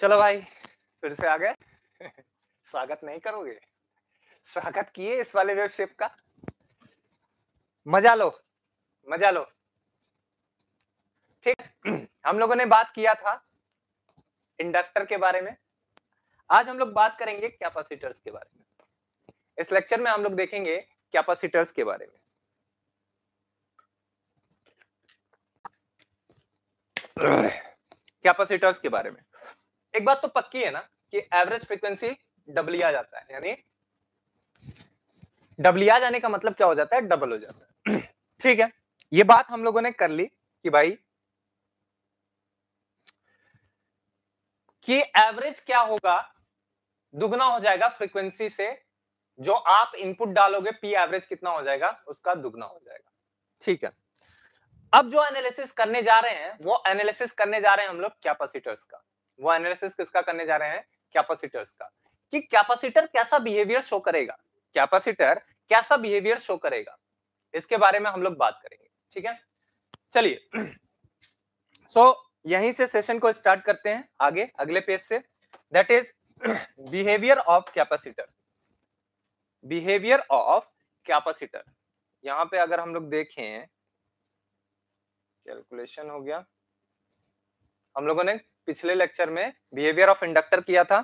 चलो भाई फिर से आ गए। स्वागत नहीं करोगे? स्वागत किए इस वाले वेब शेप का। मजा लो, मजा लो। ठीक। हम लोगों ने बात किया था इंडक्टर के बारे में। आज हम लोग बात करेंगे कैपेसिटर्स के बारे में। इस लेक्चर में हम लोग देखेंगे कैपेसिटर्स के बारे में। कैपेसिटर्स के बारे में एक बात तो पक्की है ना कि एवरेज फ्रीक्वेंसी डबलिया जाता है, यानी डबलिया जाने का मतलब क्या हो जाता है? डबल हो जाता है। ठीक है, ये बात हम लोगों ने कर ली कि भाई कि एवरेज क्या होगा, दुगना हो जाएगा फ्रीक्वेंसी से। जो आप इनपुट डालोगे पी एवरेज कितना हो जाएगा, उसका दुगना हो जाएगा। ठीक है, अब जो एनालिसिस करने जा रहे हैं वो एनालिसिस करने जा रहे हैं हम लोग कैपेसिटर्स का। वो एनालिसिस किसका करने जा रहे हैं? कैपेसिटर्स का। कि कैपेसिटर कैसा बिहेवियर शो करेगा, कैपेसिटर कैसा बिहेवियर शो करेगा, इसके बारे में हम लोग बात करेंगे। ठीक है, चलिए यहीं से सेशन को स्टार्ट करते हैं आगे अगले पेज से। That is behaviour of capacitor. Behaviour of capacitor, यहां पे अगर हम लोग देखें, कैलकुलेशन हो गया। हम लोगों ने पिछले लेक्चर में बिहेवियर ऑफ इंडक्टर किया था।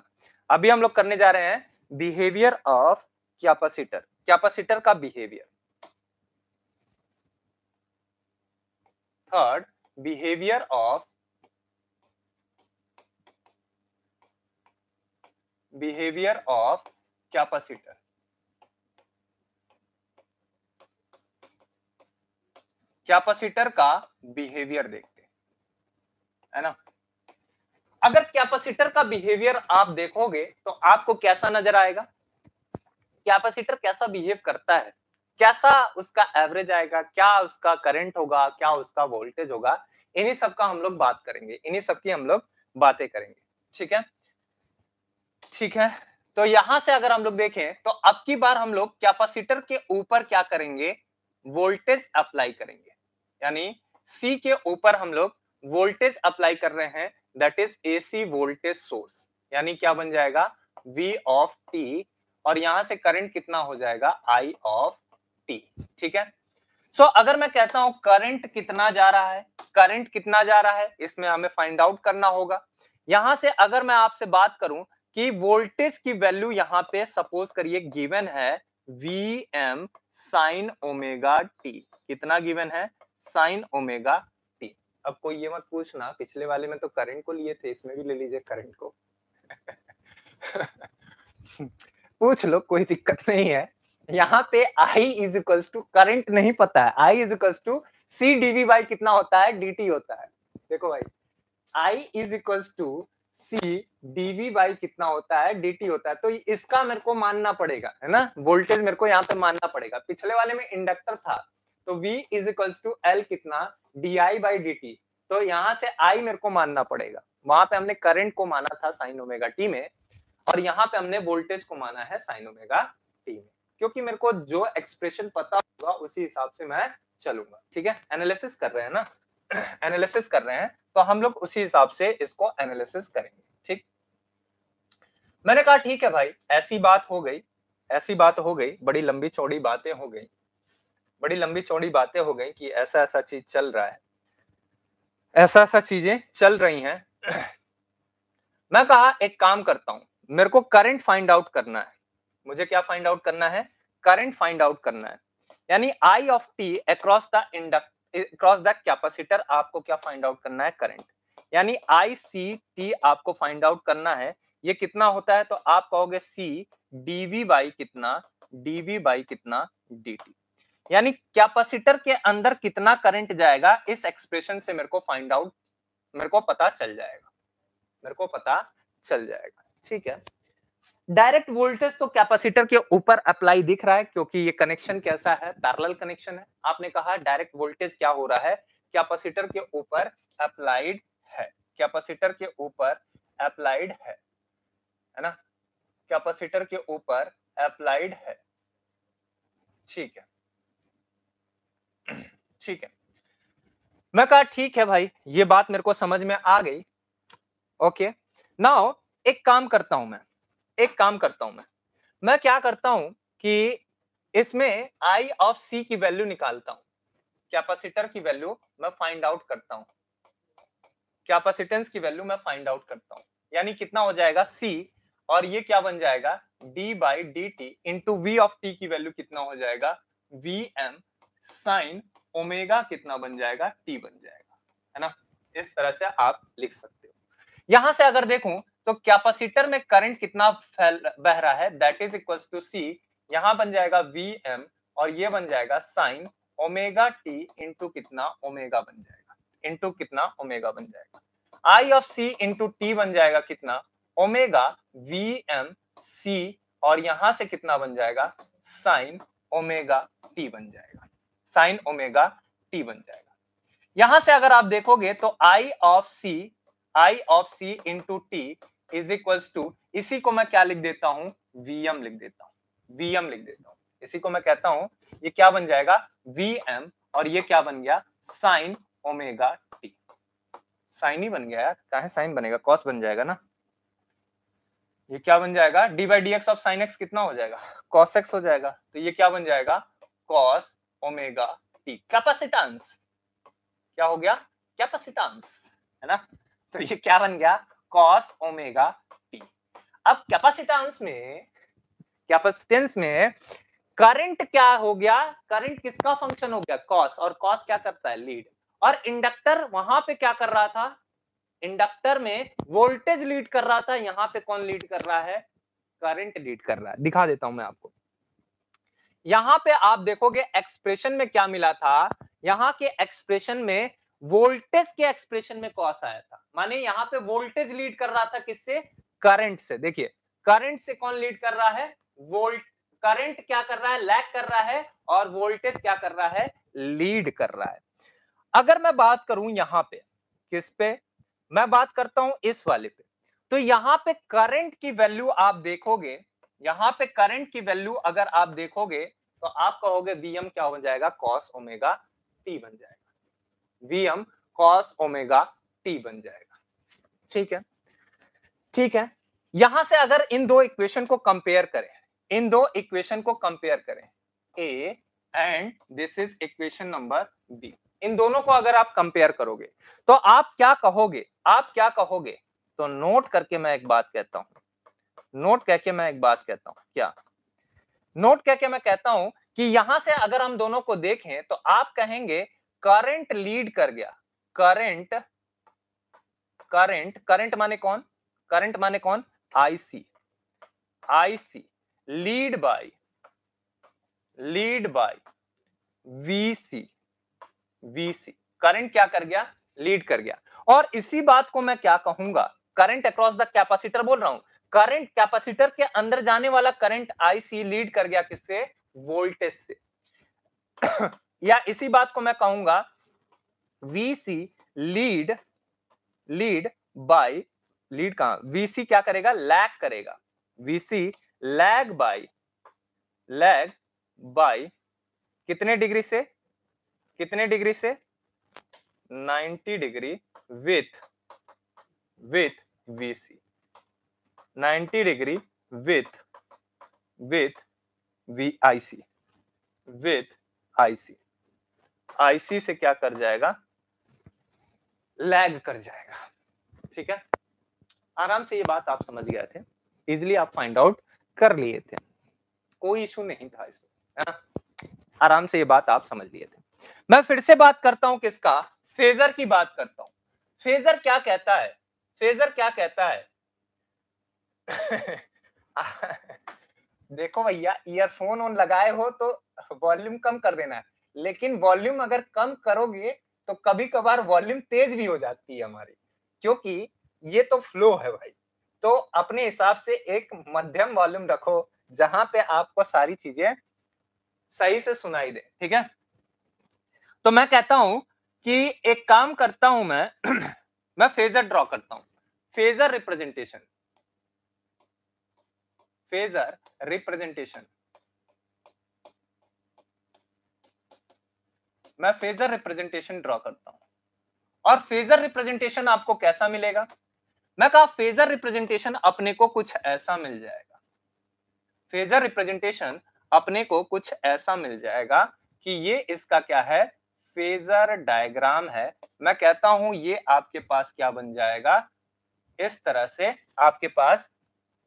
अभी हम लोग करने जा रहे हैं बिहेवियर ऑफ कैपेसिटर। कैपेसिटर का behaviour. Third, behaviour of capacitor. Capacitor का बिहेवियर देखते हैं, है ना। अगर कैपेसिटर का बिहेवियर आप देखोगे तो आपको कैसा नजर आएगा? कैपेसिटर कैसा बिहेव करता है, कैसा उसका एवरेज आएगा, क्या उसका करंट होगा, क्या उसका वोल्टेज होगा, इन्हीं सब का हम लोग बात करेंगे, इन्हीं सब की हम लोग बातें करेंगे। ठीक है, ठीक है। तो यहां से अगर हम लोग देखें तो अब की बार हम लोग कैपेसिटर के ऊपर क्या करेंगे? वोल्टेज अप्लाई करेंगे। यानी सी के ऊपर हम लोग वोल्टेज अप्लाई कर रहे हैं, that is AC voltage source. यानी क्या बन जाएगा? V ऑफ टी, और यहां से करंट कितना हो जाएगा? I of T. ठीक है, अगर मैं कहता हूं करंट कितना जा रहा है, करंट कितना जा रहा है, इसमें हमें फाइंड आउट करना होगा। यहां से अगर मैं आपसे बात करूं कि वोल्टेज की वैल्यू यहां पे सपोज करिए गिवन है Vm साइन ओमेगा टी। कितना गिवन है? Sign omega T. अब कोई ये मत पूछना पिछले वाले में तो करंट को लिए थे, इसमें भी ले लीजिए करंट को। पूछ लो, कोई दिक्कत नहीं है। यहाँ पे I is equals to, current नहीं पता है, I is equals to C dv by कितना होता है? dt होता है। देखो भाई, I is equals to C dv by कितना होता है? dt होता है। तो इसका मेरे को मानना पड़ेगा, है ना, वोल्टेज मेरे को यहाँ पे मानना पड़ेगा। पिछले वाले में इंडक्टर था तो V is equals to L कितना? di by dt। तो यहाँ से I मेरे को मानना पड़ेगा। वहां पे हमने करंट को माना था साइन ओमेगा टी में, और यहाँ पे हमने वोल्टेज को माना है साइन ओमेगा टी में, क्योंकि मेरे को जो एक्सप्रेशन पता होगा उसी हिसाब से मैं चलूंगा। ठीक है, एनालिसिस कर रहे हैं ना, एनालिसिस कर रहे हैं तो हम लोग उसी हिसाब से इसको एनालिसिस करेंगे। ठीक, मैंने कहा ठीक है भाई, ऐसी बात हो गई, ऐसी बात हो गई, बड़ी लंबी चौड़ी बातें हो गई, बड़ी लंबी चौड़ी बातें हो गई कि ऐसा ऐसा चीज चल रहा है, ऐसा ऐसा चीजें चल रही हैं। मैं कहा एक काम करता हूं, मेरे को करंट फाइंड आउट करना है। मुझे क्या फाइंड आउट करना है? करंट फाइंड आउट करना है। यानी I of T across the across the capacitor आपको क्या फाइंड आउट करना है? करंट। यानी ICT आपको फाइंड आउट करना है। ये कितना होता है? तो आप कहोगे C dV बाई कितना? dV बाई कितना? dt। यानी कैपेसिटर के अंदर कितना करंट जाएगा, इस एक्सप्रेशन से मेरे को फाइंड आउट, मेरे को पता चल जाएगा, मेरे को पता चल जाएगा। ठीक है, डायरेक्ट वोल्टेज तो कैपेसिटर के ऊपर अप्लाई दिख रहा है, क्योंकि ये कनेक्शन कैसा है? पैरेलल कनेक्शन है। आपने कहा डायरेक्ट वोल्टेज क्या हो रहा है? कैपेसिटर के ऊपर अप्लाइड है, कैपेसिटर के ऊपर अप्लाइड है ना, कैपेसिटर के ऊपर अप्लाइड है। ठीक है, ठीक है। मैं कहा ठीक है भाई, ये बात मेरे को समझ में आ गई। ओके, नाउ एक काम करता हूं मैं क्या करता हूं कि इसमें आई ऑफ सी की वैल्यू निकालता हूं, कैपेसिटर की वैल्यू मैं फाइंड आउट करता हूं, कैपेसिटेंस की वैल्यू मैं फाइंड आउट करता हूं, यानी कितना हो जाएगा सी, और ये क्या बन जाएगा d by d t into v of t की वैल्यू कितना हो जाएगा वी एम साइन ओमेगा कितना बन जाएगा टी बन जाएगा, है ना। इस तरह से आप लिख सकते हो। यहां से अगर देखूं तो कैपेसिटर में करंट कितना बह रहा है, दैट इज इक्वल टू सी, यहां बन जाएगा वी एम और ये बन जाएगा साइन ओमेगा टी इंटू कितना ओमेगा बन जाएगा, इंटू कितना ओमेगा बन जाएगा, आई ऑफ सी इंटू टी बन जाएगा कितना ओमेगा वी एम सी, और यहां से कितना बन जाएगा साइन ओमेगा टी बन जाएगा, साइन ओमेगा टी बन जाएगा। यहां से अगर आप देखोगे तो I of C into T is equal to, इसी को मैं क्या लिख देता हूं वीएम लिख देता हूं, वीएम लिख देता हूं, इसी को मैं कहता हूं ये क्या बन जाएगा वीएम, और ये क्या बन गया साइन ओमेगा टी, साइन ही बन गया यार, कहां साइन बनेगा कॉस बन जाएगा ना, ये क्या बन जाएगा d by D x of sine x कितना हो जाएगा कॉस एक्स हो जाएगा, तो ये क्या बन जाएगा कॉस ओमेगा टी, कैपेसिटेंस क्या हो गया कैपेसिटेंस, है ना, तो ये क्या बन गया कॉस ओमेगा टी। अब कैपेसिटेंस में करंट क्या हो गया, करंट किसका फंक्शन हो गया कॉस, और कॉस क्या करता है लीड, और इंडक्टर वहां पे क्या कर रहा था, इंडक्टर में वोल्टेज लीड कर रहा था, यहां पे कौन लीड कर रहा है करंट लीड कर रहा है, दिखा देता हूं मैं आपको। यहां पे आप देखोगे एक्सप्रेशन में क्या मिला था, यहां के एक्सप्रेशन में वोल्टेज के एक्सप्रेशन में कॉस आया था, माने यहां पे वोल्टेज लीड कर रहा था किससे करंट से, देखिए करंट से कौन लीड कर रहा है वोल्ट, करंट क्या कर रहा है लैग कर रहा है, और वोल्टेज क्या कर रहा है लीड कर रहा है। अगर मैं बात करूं यहां पे किस पे, मैं बात करता हूं इस वाले पे, तो यहां पे करंट की वैल्यू आप देखोगे, यहां पे करंट की वैल्यू अगर आप देखोगे तो आप कहोगे वीएम क्या हो जाएगा कॉस ओमेगा टी बन जाएगा, वीएम कॉस ओमेगा टी बन जाएगा, ठीक है ठीक है। यहां से अगर इन दो इक्वेशन को कंपेयर करें, इन दो इक्वेशन को कंपेयर करें A and this is equation number B, इन दोनों को अगर आप कंपेयर करोगे तो आप क्या कहोगे, आप क्या कहोगे, तो नोट करके मैं एक बात कहता हूं, नोट करके मैं एक बात कहता हूं, क्या नोट करके मैं कहता हूं कि यहां से अगर हम दोनों को देखें तो आप कहेंगे करंट लीड कर गया, करंट करंट करंट माने कौन, करंट माने कौन IC, IC lead by VC, VC current क्या कर गया लीड कर गया। और इसी बात को मैं क्या कहूंगा करंट अक्रॉस द कैपेसिटर बोल रहा हूं, करंट कैपेसिटर के अंदर जाने वाला करंट आईसी लीड कर गया किससे वोल्टेज से या इसी बात को मैं कहूंगा VC lead lead by, lead कहां वीसी क्या करेगा लैग करेगा, वीसी लैग बाय कितने डिग्री से, कितने डिग्री से 90 degree with VC, 90 degree with V IC, with IC, IC से क्या कर जाएगा लैग कर जाएगा, ठीक है। आराम से ये बात आप समझ गए थे, इजिली आप फाइंड आउट कर लिए थे, कोई इशू नहीं था इसमें, है ना, आराम से ये बात आप समझ लिए थे। मैं फिर से बात करता हूं किसका फेजर की बात करता हूं, फेजर क्या कहता है, फेजर क्या कहता है देखो भैया ईयरफोन ऑन लगाए हो तो वॉल्यूम कम कर देना है, लेकिन वॉल्यूम अगर कम करोगे तो कभी कभार वॉल्यूम तेज भी हो जाती है हमारी, क्योंकि ये तो फ्लो है भाई, तो अपने हिसाब से एक मध्यम वॉल्यूम रखो जहां पे आपको सारी चीजें सही से सुनाई दे, ठीक है। तो मैं कहता हूं कि एक काम करता हूं मैं मैं फेजर ड्रॉ करता हूं, फेजर रिप्रेजेंटेशन, फेजर रिप्रेजेंटेशन, मैं फेजर रिप्रेजेंटेशन ड्रॉ करता हूं, और फेजर रिप्रेजेंटेशन आपको कैसा मिलेगा, मैं कहा फेजर रिप्रेजेंटेशन अपने को कुछ ऐसा मिल जाएगा, फेजर रिप्रेजेंटेशन अपने को कुछ ऐसा मिल जाएगा कि ये इसका क्या है, फेजर डायग्राम है। मैं कहता हूं ये आपके पास क्या बन जाएगा, इस तरह से आपके पास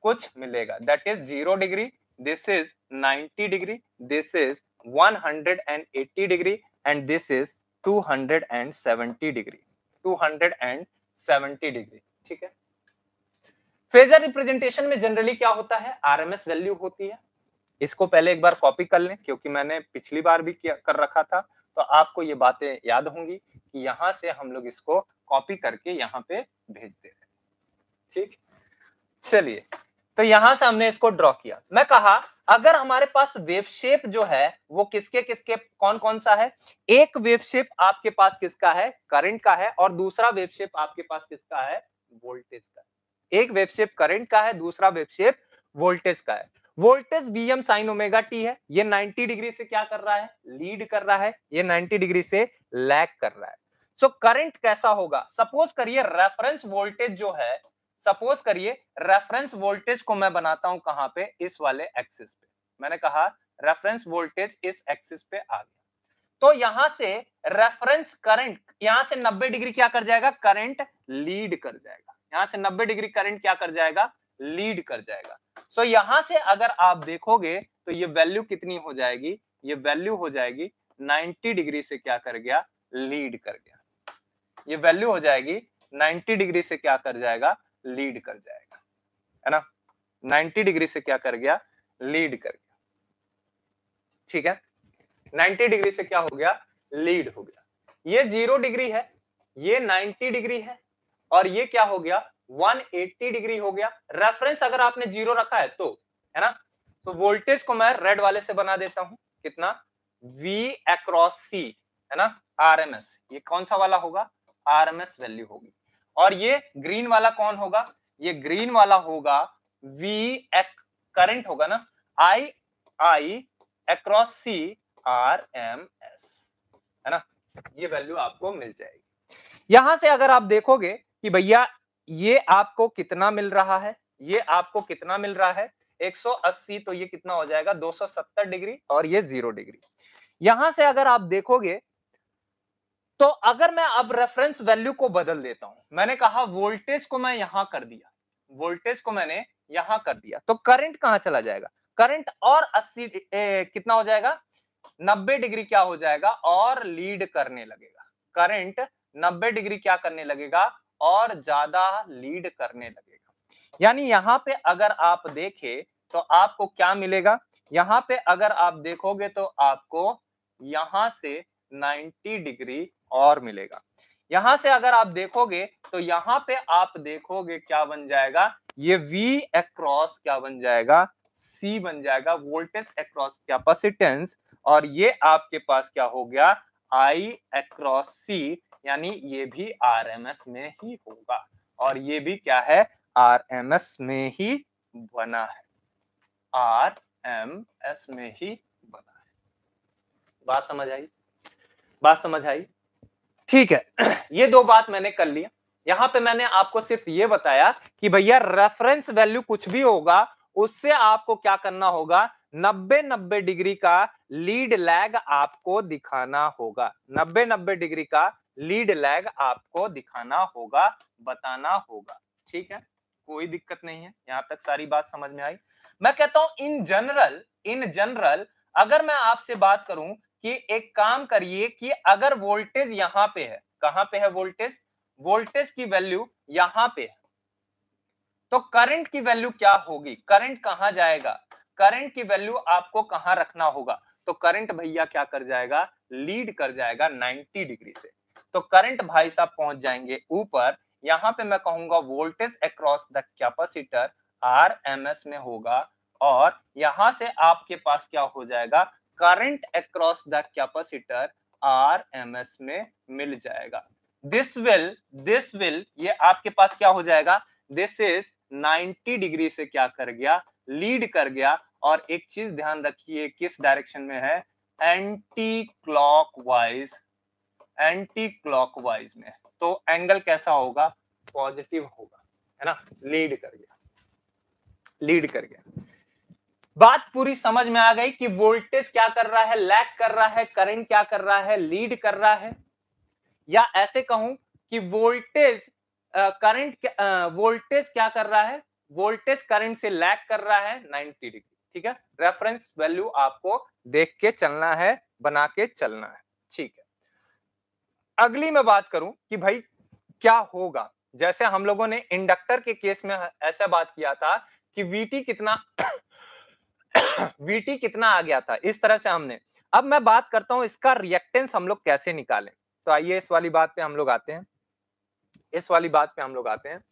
कुछ मिलेगा, that is 0 degree, this is 90 degree, this is 180 degree and this is 270 degree, 270 degree. ठीक है, फेजर रिप्रेजेंटेशन में जनरली क्या होता है, आरएमएस वैल्यू होती है। इसको पहले एक बार कॉपी कर लें, क्योंकि मैंने पिछली बार भी कर रखा था, तो आपको ये बातें याद होंगी कि यहां से हम लोग इसको कॉपी करके यहाँ पे भेज दे रहे हैं। ठीक, चलिए, तो यहां से हमने इसको ड्रॉ किया। मैं कहा अगर हमारे पास वेव शेप जो है वो किसके किसके कौन कौन सा है, एक वेव शेप आपके पास किसका है, करंट का है, और दूसरा वेव शेप आपके पास किसका है, वोल्टेज का है। एक वेव शेप करंट का है, दूसरा वेव शेप वोल्टेज का है। Voltage Vm sin omega t है, ये 90 डिग्री से क्या कर रहा है, लीड कर रहा है, ये 90 डिग्री से लैग कर रहा है। सो करंट कैसा होगा, सपोज करिए रेफरेंस वोल्टेज जो है, सपोज करिए रेफरेंस वोल्टेज को मैं बनाता हूं कहां पे, इस वाले एक्सिस पे। मैंने कहा रेफरेंस वोल्टेज इस एक्सिस पे आ गया, तो यहां से रेफरेंस करंट यहां से 90 डिग्री क्या कर जाएगा, करंट लीड कर जाएगा, यहां से 90 डिग्री करंट क्या कर जाएगा, लीड कर जाएगा। सो यहां से अगर आप देखोगे तो ये वैल्यू कितनी हो जाएगी, ये वैल्यू हो जाएगी 90 डिग्री से क्या कर गया, लीड कर गया। ये वैल्यू हो जाएगी 90 डिग्री से क्या कर जाएगा, लीड कर जाएगा, है ना, 90 डिग्री से क्या कर गया, लीड कर गया। ठीक है, 90 डिग्री से क्या हो गया, लीड हो गया। ये 0 डिग्री है, ये 90 डिग्री है, और ये क्या हो गया, 180 डिग्री हो गया। रेफरेंस अगर आपने 0 रखा है तो, है ना, तो वोल्टेज को मैं रेड वाले से बना देता हूं, कितना, V अक्रॉस C, है ना, आरएमएस, ये कौन सा वाला होगा, आरएमएस वैल्यू होगी। और ये ग्रीन वाला कौन होगा, ये ग्रीन वाला होगा V करंट होगा ना, I अक्रॉस C RMS, है ना, ये वैल्यू आपको मिल जाएगी। यहां से अगर आप देखोगे कि भैया ये आपको कितना मिल रहा है, ये आपको कितना मिल रहा है 180, तो ये कितना हो जाएगा 270 डिग्री, और ये 0 डिग्री। यहां से अगर आप देखोगे तो अगर मैं अब रेफरेंस वैल्यू को बदल देता हूं, मैंने कहा वोल्टेज को मैं यहां कर दिया, वोल्टेज को मैंने यहां कर दिया, तो करंट कहां चला जाएगा, करंट और 80 कितना हो जाएगा, 90 डिग्री क्या हो जाएगा, और लीड करने लगेगा। करंट 90 डिग्री क्या करने लगेगा, और ज्यादा लीड करने लगेगा। यानी यहां पे अगर आप देखें तो आपको क्या मिलेगा, यहां पे अगर आप देखोगे तो आपको यहां से 90 डिग्री और मिलेगा। यहां से अगर आप देखोगे तो यहां पे आप देखोगे क्या बन जाएगा, ये V अक्रॉस क्या बन जाएगा, C बन जाएगा, वोल्टेज अक्रॉस कैपेसिटेंस, और ये आपके पास क्या हो गया, I अक्रॉस C, यानी ये भी आरएमएस में ही होगा, और ये भी क्या है, आरएमएस में ही बना है, आरएमएस में ही बना है। बात समझ आई, बात समझ आई, ठीक है। ये दो बात मैंने कर लिया। यहां पे मैंने आपको सिर्फ ये बताया कि भैया रेफरेंस वैल्यू कुछ भी होगा उससे आपको क्या करना होगा, 90 डिग्री का लीड लैग आपको दिखाना होगा, 90 डिग्री का लीड लैग आपको दिखाना होगा, बताना होगा। ठीक है, कोई दिक्कत नहीं है, यहां तक सारी बात समझ में आई। मैं कहता हूं इन जनरल अगर मैं आपसे बात करूं कि एक काम करिए कि अगर वोल्टेज यहां पे है, कहां पे है वोल्टेज, वोल्टेज की वैल्यू यहां पे है, तो करंट की वैल्यू क्या होगी, करंट कहां जाएगा, करंट की वैल्यू आपको कहां रखना होगा, तो करंट भैया क्या कर जाएगा, लीड कर जाएगा 90 डिग्री से। तो करंट भाई साहब पहुंच जाएंगे ऊपर, यहां पे मैं कहूंगा voltage across the capacitor RMS में होगा, और यहां से आपके पास क्या हो जाएगा, current across the capacitor RMS में मिल जाएगा। दिस विल ये आपके पास क्या हो जाएगा, दिस इज 90 डिग्री से क्या कर गया, लीड कर गया। और एक चीज ध्यान रखिए, किस डायरेक्शन में है, एंटी क्लॉकवाइज, एंटी क्लॉकवाइज में, तो एंगल कैसा होगा, पॉजिटिव होगा, है ना, लीड कर गया, लीड कर गया। बात पूरी समझ में आ गई कि वोल्टेज क्या कर रहा है, लैग कर रहा है, करंट क्या कर रहा है, लीड कर रहा है। या ऐसे कहूं कि वोल्टेज करंट वोल्टेज क्या कर रहा है, वोल्टेज करंट से लैग कर रहा है 90 डिग्री। ठीक है, रेफरेंस वैल्यू आपको देख के चलना है, बना के चलना है। ठीक है, अगली मैं बात करूं कि भाई क्या होगा, जैसे हम लोगों ने इंडक्टर के केस में ऐसा बात किया था कि वीटी कितना वीटी कितना आ गया था, इस तरह से हमने। अब मैं बात करता हूं इसका रिएक्टेंस हम लोग कैसे निकालें। तो आइए इस वाली बात पे हम लोग आते हैं, इस वाली बात पे हम लोग आते हैं।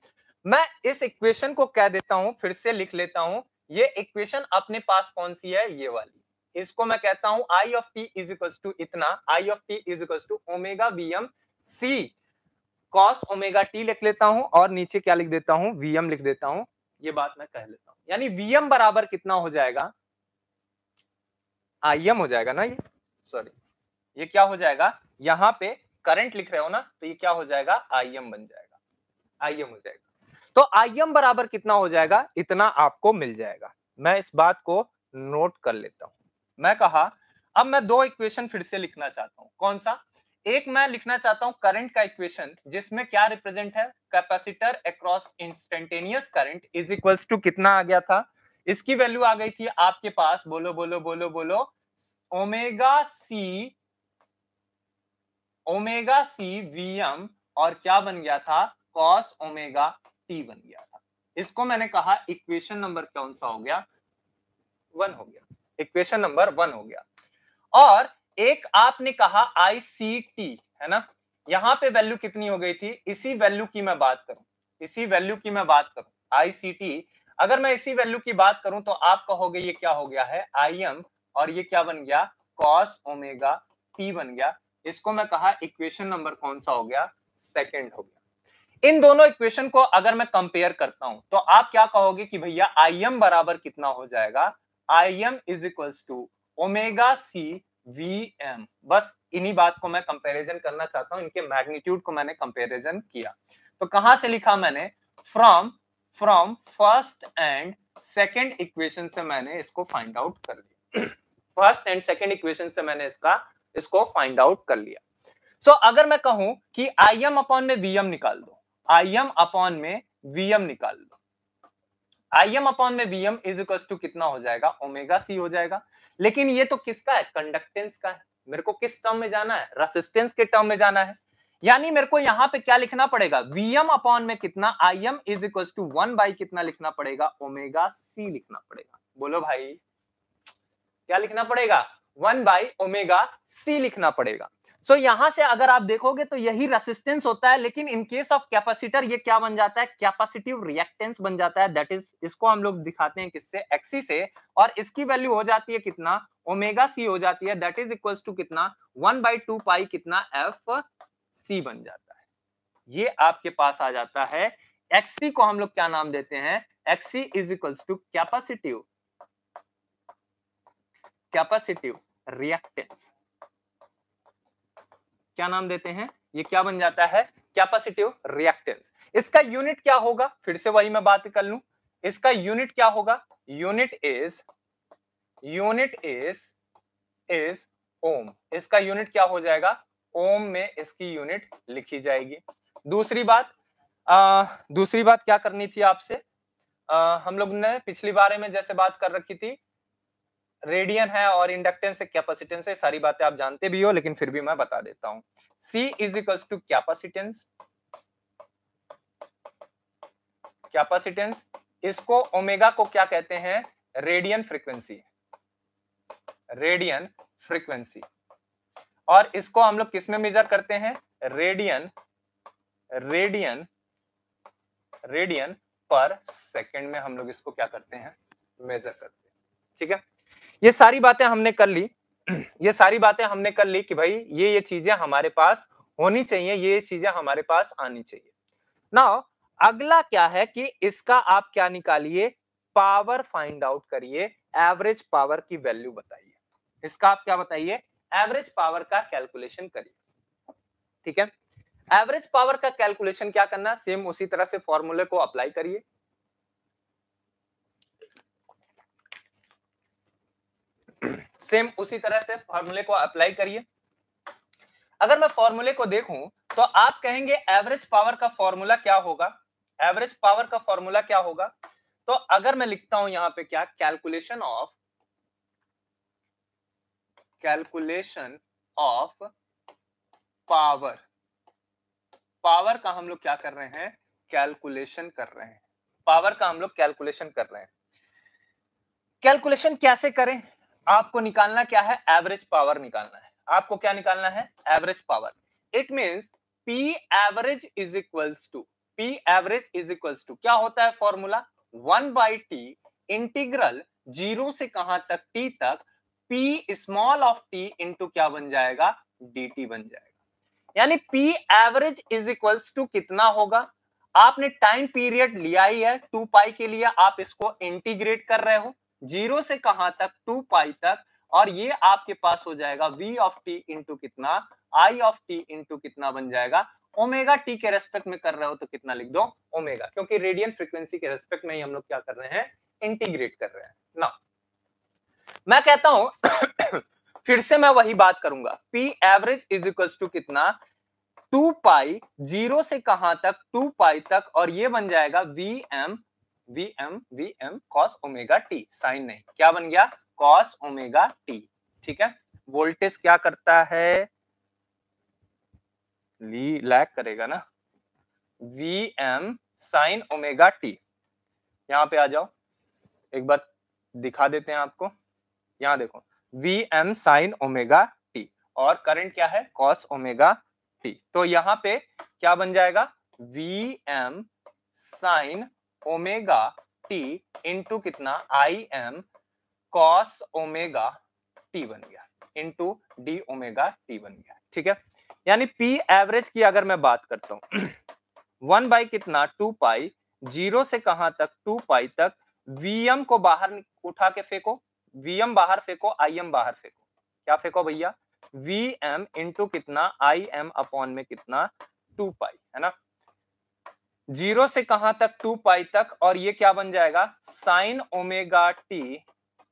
मैं इस इक्वेशन को कह देता हूं, फिर से लिख लेता हूं। ये इक्वेशन अपने पास कौन सी है, ये वाली। इसको मैं कहता हूं I of T is equals to इतना, I of T is equals to omega VM C cos omega T लिख लेता हूं, और नीचे क्या लिख देता हूं, वीएम लिख देता हूं। ये बात मैं कह लेता हूं, यानी वीएम बराबर कितना हो जाएगा, आईएम हो जाएगा ना, ये सॉरी, ये क्या हो जाएगा, यहां पे करंट लिख रहे हो ना, तो ये क्या हो जाएगा, आईएम बन जाएगा, आईएम हो जाएगा। तो आईएम बराबर कितना हो जाएगा, इतना आपको मिल जाएगा। मैं इस बात को नोट कर लेता हूं। मैं कहा, अब मैं दो इक्वेशन फिर से लिखना चाहता हूं। कौन सा, एक मैं लिखना चाहता हूं करंट का इक्वेशन, जिसमें क्या रिप्रेजेंट है, capacitor across instantaneous current is equals to कितना आ गया था, इसकी वैल्यू आ गई थी आपके पास, बोलो बोलो बोलो बोलो, ओमेगा सी वीएम, और क्या बन गया था, कॉस ओमेगा टी बन गया था। इसको मैंने कहा इक्वेशन नंबर कौन सा हो गया, 1 हो गया, इक्वेशन नंबर 1 हो गया। और एक आपने कहा ICT, है ना, यहां पे वैल्यू कितनी हो गई थी, इसी वैल्यू की मैं बात करूं, इसी वैल्यू की मैं बात करूं, ICT, अगर मैं इसी वैल्यू की बात करूं तो आप कहोगे ये क्या हो गया है, IM, और ये क्या बन गया, कॉस ओमेगा टी बन गया। इसको मैं कहा इक्वेशन नंबर कौन सा हो गया, सेकंड हो गया। इन दोनों इक्वेशन को अगर मैं कंपेयर करता हूं तो आप क्या कहोगे कि भैया IM बराबर कितना हो जाएगा, IM is equals to omega C VM. बस इन्हीं बात को मैं कंपैरिजन करना चाहता हूं, इनके मैग्नीट्यूड को मैंने कंपैरिजन किया। तो कहां से लिखा मैंने, from first and second equation से मैंने इसको फाइंड आउट कर लिया। फर्स्ट एंड सेकंड इक्वेशन से मैंने इसको फाइंड आउट कर लिया। सो अगर मैं कहूं कि IM अपॉन में वीएम निकाल दो, IM अपॉन में वीएम निकाल दो, IM अपॉन में वीएम इज इक्वल टू कितना हो जाएगा, ओमेगा सी हो जाएगा। लेकिन ये तो किसका है, कंडक्टेंस का है, मेरे को किस टर्म में जाना है, रेसिस्टेंस के टर्म में जाना है। यानी मेरे को यहां पे क्या लिखना पड़ेगा, वीएम अपॉन में कितना, IM is equal to 1 by कितना लिखना पड़ेगा, ओमेगा सी लिखना पड़ेगा। बोलो भाई क्या लिखना पड़ेगा, 1 बाई ओमेगा सी लिखना पड़ेगा। सो यहां से अगर आप देखोगे तो यही रेसिस्टेंस होता है, लेकिन इन केस ऑफ कैपेसिटर ये क्या बन जाता है, कैपेसिटिव रिएक्टेंस बन जाता है। दैट इज, इसको हम लोग दिखाते हैं किससे, एक्सी से, और इसकी वैल्यू हो जाती है कितना, ओमेगा सी हो जाती है, दैट इज इक्वल्स टू कितना, 1/2 पाई कितना एफ सी बन जाता है। ये आपके पास आ जाता है। एक्सी को हम लोग क्या नाम देते हैं, XC is equals to capacitive reactance, क्या नाम देते हैं, ये क्या बन जाता है, कैपेसिटिव रिएक्टेंस। इसका यूनिट क्या होगा, फिर से वही मैं बात कर लूं, इसका यूनिट क्या होगा, यूनिट इज ओम। इसका यूनिट क्या हो जाएगा, ओम में इसकी यूनिट लिखी जाएगी। दूसरी बात क्या करनी थी आपसे, हम लोग ने पिछली बारे में जैसे बात कर रखी थी, रेडियन है और इंडक्टेंस है, कैपेसिटेंस है, सारी बातें आप जानते भी हो, लेकिन फिर भी मैं बता देता हूं। C is equals to capacitance, इसको ओमेगा को क्या कहते हैं, रेडियन फ्रीक्वेंसी, और इसको हम लोग किस में मेजर करते हैं, रेडियन पर सेकंड में हम लोग इसको क्या करते हैं, मेजर करते हैं। ठीक है, ये सारी बातें हमने कर ली, ये सारी बातें हमने कर ली कि भाई ये चीजें हमारे पास होनी चाहिए, ये चीजें हमारे पास आनी चाहिए। नाउ अगला क्या है कि इसका आप क्या निकालिए, पावर फाइंड आउट करिए, एवरेज पावर की वैल्यू बताइए। इसका आप क्या बताइए, एवरेज पावर का कैलकुलेशन करिए। ठीक है, एवरेज पावर का कैलकुलेशन क्या करना, सेम उसी तरह से फॉर्मूले को अप्लाई करिए। सेम उसी तरह से फॉर्मूले को अप्लाई करिए। अगर मैं फॉर्मूले को देखूं तो आप कहेंगे एवरेज पावर का फॉर्मूला क्या होगा, एवरेज पावर का फॉर्मूला क्या होगा। तो अगर मैं लिखता हूं यहां पे क्या, कैलकुलेशन ऑफ पावर, पावर का हम लोग क्या कर रहे हैं, कैलकुलेशन कर रहे हैं, पावर का हम लोग कैलकुलेशन कर रहे हैं। कैलकुलेशन कैसे करें, आपको निकालना क्या है, एवरेज पावर निकालना है। आपको क्या निकालना है, average power. It means P average is equals to, P average is equals to क्या होता है फॉर्मूला, 1/t इंटीग्रल 0 से कहां तक, t तक, p small of t into क्या बन जाएगा, dt बन जाएगा। यानी P average is equals to कितना होगा, आपने टाइम पीरियड लिया ही है 2 पाई के लिए, आप इसको इंटीग्रेट कर रहे हो 0 से कहां तक, 2 पाई तक, और ये आपके पास हो जाएगा v ऑफ t इंटू कितना, i ऑफ t इंटू कितना बन जाएगा, ओमेगा t के रेस्पेक्ट में कर रहे हो तो कितना लिख दो, ओमेगा, क्योंकि रेडियन फ्रीक्वेंसी के रेस्पेक्ट में ही हम लोग क्या कर रहे हैं, इंटीग्रेट कर रहे हैं ना। मैं कहता हूं फिर से मैं वही बात करूंगा, P average is equal to कितना, 2 पाई 0 से कहां तक, 2 पाई तक, और ये बन जाएगा VM cos omega t, sine नहीं, क्या बन गया, कॉस ओमेगा टी। ठीक है, वोल्टेज क्या करता है, लैग करेगा ना, वीएम साइन ओमेगा टी। यहां पे आ जाओ, एक बार दिखा देते हैं आपको, यहां देखो वीएम साइन ओमेगा टी, और करंट क्या है, कॉस ओमेगा टी। तो यहां पे क्या बन जाएगा, VM sine omega T into कितना, I M cos omega T बन गया, इंटू डी ओमेगा टी बन गया। ठीक है, यानी पी एवरेज की अगर मैं बात करता हूं 1 बाई कितना, 2 पाई 0 से कहां तक, 2 पाई तक, वीएम को बाहर उठा के फेंको, वीएम बाहर फेंको, आईएम बाहर फेंको, क्या फेंको भैया, वीएम इंटू कितना, आई एम अपॉन में कितना, 2 पाई, है ना, 0 से कहां तक, 2 पाई तक, और ये क्या बन जाएगा, साइन ओमेगा टी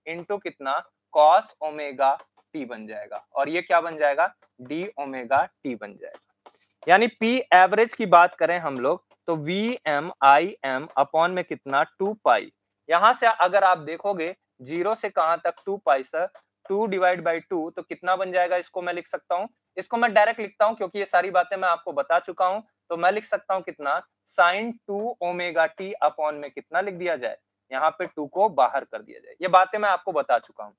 इंटू कितना, कॉस ओमेगा टी बन जाएगा, और ये क्या बन जाएगा, डी ओमेगा टी बन जाएगा। यानी पी एवरेज की बात करें हम लोग तो V M I M upon में कितना, 2 पाई, यहां से अगर आप देखोगे 0 से कहां तक, 2 पाई सर, 2 डिवाइड बाई 2 तो कितना बन जाएगा, इसको मैं लिख सकता हूं, इसको मैं डायरेक्ट लिखता हूं क्योंकि ये सारी बातें मैं आपको बता चुका हूं, तो मैं लिख सकता हूं कितना, साइन 2 ओमेगा टी अपॉन में कितना लिख दिया जाए, यहाँ पे 2 को बाहर कर दिया जाए। ये बातें मैं आपको बता चुका हूं।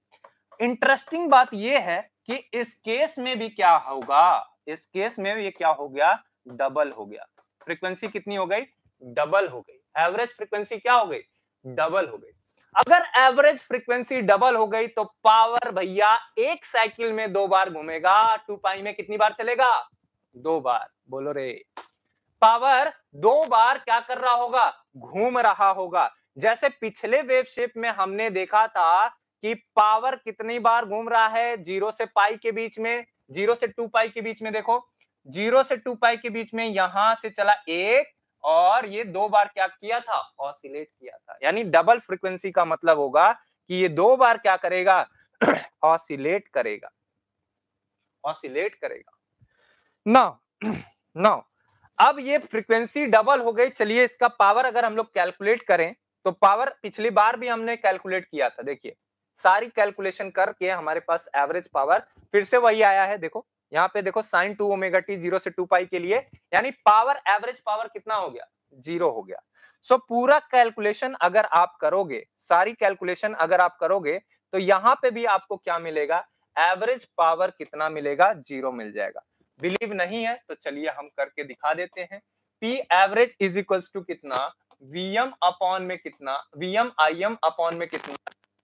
इंटरेस्टिंग बात ये है कि इस केस में भी क्या होगा, इस केस में ये क्या हो गया, डबल हो गया, फ्रीक्वेंसी कितनी हो गई, डबल हो गई, एवरेज फ्रीक्वेंसी क्या हो गई, डबल हो गई। अगर एवरेज फ्रीक्वेंसी डबल हो गई तो पावर भैया एक साइकिल में 2 बार घूमेगा, 2 पाई में कितनी बार चलेगा, 2 बार, बोलो रे, पावर 2 बार क्या कर रहा होगा, घूम रहा होगा। जैसे पिछले वेव शेप में हमने देखा था कि पावर कितनी बार घूम रहा है, 0 से पाई के बीच में, 0 से 2 पाई के बीच में, देखो 0 से 2 पाई के बीच में यहां से चला 1, और ये 2 बार क्या किया था, ऑसिलेट किया था। यानी डबल फ्रीक्वेंसी का मतलब होगा कि ये 2 बार क्या करेगा, ऑसिलेट करेगा, ऑसिलेट करेगा ना। अब ये फ्रीक्वेंसी डबल हो गई, चलिए इसका पावर अगर हम लोग कैलकुलेट करें तो पावर पिछली बार भी हमने कैलकुलेट किया था, देखिए सारी कैलकुलेशन करके हमारे पास एवरेज पावर फिर से वही आया है। देखो यहाँ पे देखो साइन 2 ओमेगा टी 0 से 2 पाई के लिए, यानी पावर एवरेज पावर कितना हो गया, 0 हो गया। सो पूरा कैलकुलेशन अगर आप करोगे, सारी कैलकुलेशन अगर आप करोगे तो यहाँ पे भी आपको क्या मिलेगा, एवरेज पावर कितना मिलेगा, 0 मिल जाएगा। बिलीव नहीं है तो चलिए हम करके दिखा देते हैं। P average is equals to कितना, वीएम अपॉन में कितना, वीएम आईएम अपॉन में कितना,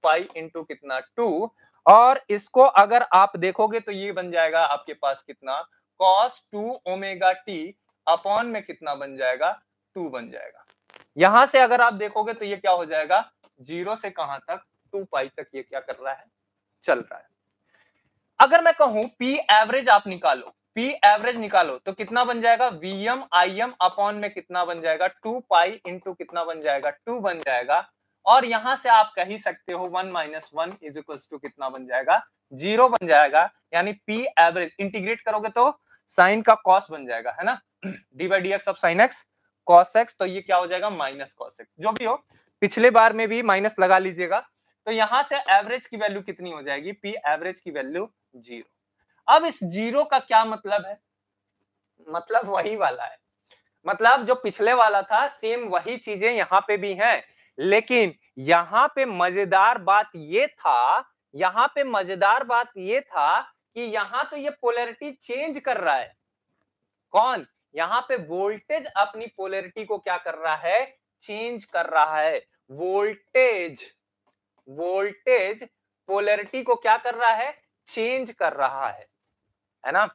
पाई इंटू कितना 2, और इसको अगर आप देखोगे तो ये बन जाएगा आपके पास कितना, cos 2 ओमेगा टी अपॉन में कितना बन जाएगा, 2 बन जाएगा। यहां से अगर आप देखोगे तो ये क्या हो जाएगा, 0 से कहां तक, 2 पाई तक ये क्या कर रहा है, चल रहा है। अगर मैं कहूं पी एवरेज आप निकालो, पी एवरेज निकालो तो कितना बन जाएगा, वीएम आईएम अपॉन में कितना बन जाएगा, 2 पाई इंटू कितना बन जाएगा, 2 बन जाएगा। और यहां से आप कह ही सकते हो 1 माइनस 1 इज इक्वल्स टू कितना बन जाएगा, 0 बन जाएगा। यानी पी एवरेज इंटीग्रेट करोगे तो साइन का कॉस बन जाएगा, है ना, D by D x of sine x cos x, तो ये क्या हो जाएगा माइनस कॉस एक्स। जो भी हो, पिछले बार में भी माइनस लगा लीजिएगा। तो यहां से एवरेज की वैल्यू कितनी हो जाएगी, पी एवरेज की वैल्यू 0। अब इस 0 का क्या मतलब है, मतलब वही वाला है, मतलब जो पिछले वाला था सेम वही चीजें यहां पे भी हैं, लेकिन यहां पे मजेदार बात ये था, यहां पे मजेदार बात ये था कि यहां तो ये पोलैरिटी चेंज कर रहा है। कौन, यहां पे वोल्टेज अपनी पोलैरिटी को क्या कर रहा है, चेंज कर रहा है। वोल्टेज वोल्टेज पोलैरिटी को क्या कर रहा है, चेंज कर रहा है ना।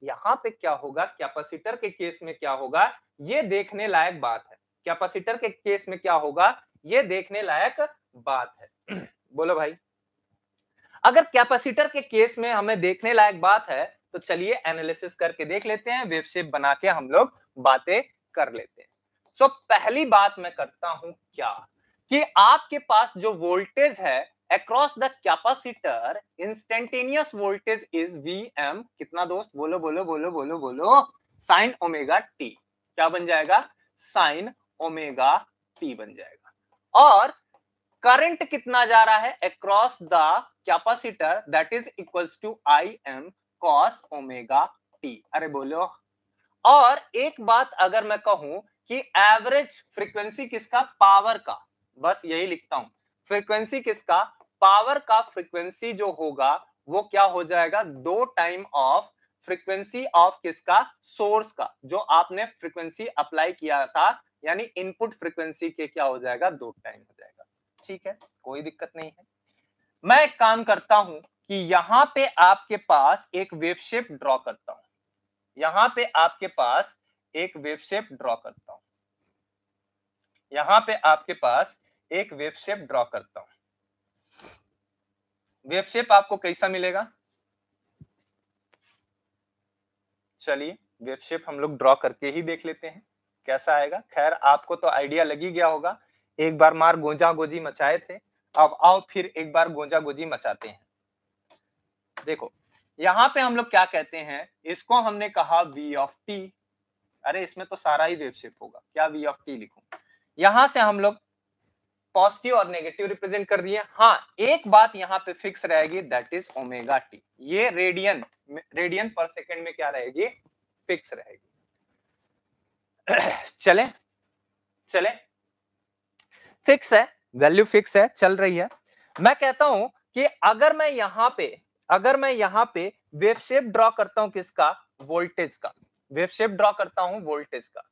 यहां पे क्या होगा, कैपेसिटर के केस में क्या होगा, ये देखने लायक बात है। कैपेसिटर के केस में क्या होगा, ये देखने लायक बात है। बोलो भाई, अगर कैपेसिटर के केस में हमें देखने लायक बात है तो चलिए एनालिसिस करके देख लेते हैं, वेव शेप बना के हम लोग बातें कर लेते हैं। सो पहली बात मैं करता हूं क्या, कि आपके पास जो वोल्टेज है across the capacitor, instantaneous voltage is Vm, कितना दोस्त, बोलो बोलो बोलो बोलो बोलो, साइन ओमेगा टी। क्या बन जाएगा, साइन ओमेगा टी बन जाएगा। और करंट कितना जा रहा है across the capacitor, that is equals to I M cos omega t. अरे बोलो। और एक बात अगर मैं कहूं कि एवरेज फ्रीक्वेंसी किसका, पावर का, बस यही लिखता हूं, फ्रीक्वेंसी किसका, पावर का फ्रीक्वेंसी जो होगा वो क्या हो जाएगा, 2 टाइम ऑफ फ्रीक्वेंसी ऑफ किसका, सोर्स का, जो आपने फ्रीक्वेंसी अप्लाई किया था, यानी इनपुट फ्रीक्वेंसी के क्या हो जाएगा, 2 टाइम हो जाएगा। ठीक है, कोई दिक्कत नहीं है। मैं एक काम करता हूं कि यहां पे आपके पास एक वेव शेप ड्रॉ करता हूं, यहां पे आपके पास एक वेव शेप ड्रॉ करता हूं, यहां पे आपके पास एक वेव शेप ड्रॉ करता हूं। वेव शेप आपको कैसा मिलेगा, चलिए वेव शेप हम लोग ड्रॉ करके ही देख लेते हैं कैसा आएगा। खैर आपको तो आइडिया लग ही गया होगा, एक बार मार गोंजा गोजी मचाए थे, अब आओ फिर एक बार गोंजा गोजी मचाते हैं। देखो यहां पे हम लोग क्या कहते हैं, इसको हमने कहा v ऑफ t। अरे इसमें तो सारा ही वेव शेप होगा, क्या v ऑफ t लिखूं, यहां से हम लोग पॉजिटिव और नेगेटिव रिप्रेजेंट कर दिए। हाँ एक बात यहाँ पे फिक्स रहेगी, दैट इज ओमेगा टी, ये रेडियन पर सेकंड में क्या रहेगी, फिक्स रहेगी। चले चले, फिक्स है, वैल्यू फिक्स है, चल रही है। मैं कहता हूं कि अगर मैं यहां पे वेव शेप ड्रॉ करता हूं किसका, वोल्टेज का, वेव शेप ड्रॉ करता हूं वोल्टेज का।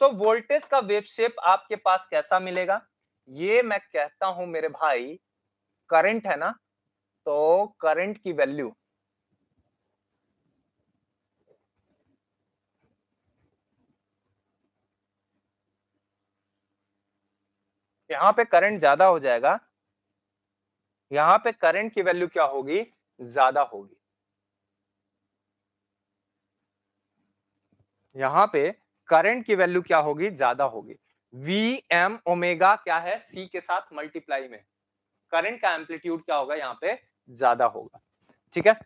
सो वोल्टेज का वेव शेप आपके पास कैसा मिलेगा, ये मैं कहता हूं मेरे भाई, करंट है ना, तो करंट की वैल्यू, यहां पे करंट ज्यादा हो जाएगा, यहां पे करंट की वैल्यू क्या होगी, ज्यादा होगी। यहां पे करंट की वैल्यू क्या होगी, ज्यादा होगी। वी एम ओमेगा क्या है, सी के साथ मल्टीप्लाई में करंट का एम्पलीट्यूड क्या होगा, यहां पे ज्यादा होगा। ठीक है,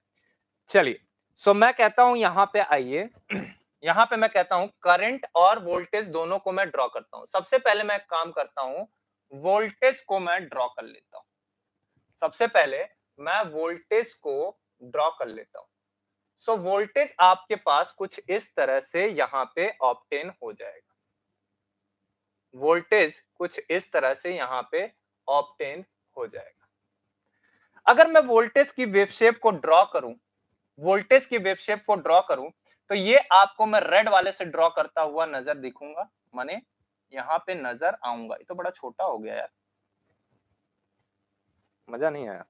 चलिए सो मैं कहता हूं यहां पे आइए, यहां पे मैं कहता हूं करंट और वोल्टेज दोनों को मैं ड्रॉ करता हूं। सबसे पहले मैं काम करता हूं, वोल्टेज को मैं ड्रॉ कर लेता हूं, सबसे पहले मैं वोल्टेज को ड्रॉ कर लेता हूं। सो वोल्टेज आपके पास कुछ इस तरह से यहां पे ऑब्टेन हो जाएगा, वोल्टेज कुछ इस तरह से यहां पे ऑब्टेन हो जाएगा। अगर मैं वोल्टेज की वेव शेप को ड्रॉ करूं, वोल्टेज की वेव शेप को ड्रॉ करूं, तो ये आपको मैं रेड वाले से ड्रॉ करता हुआ नजर दिखूंगा, माने यहां पे नजर आऊंगा। ये तो बड़ा छोटा हो गया यार, मजा नहीं आया।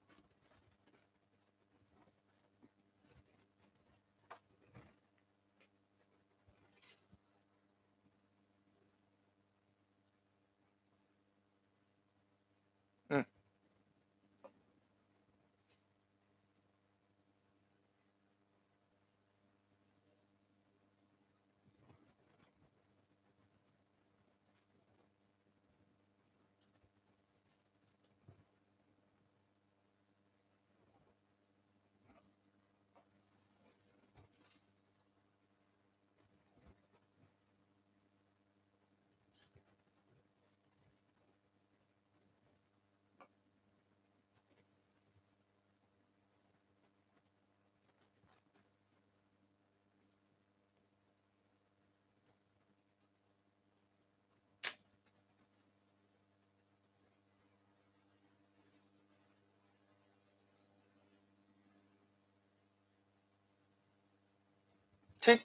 ठीक,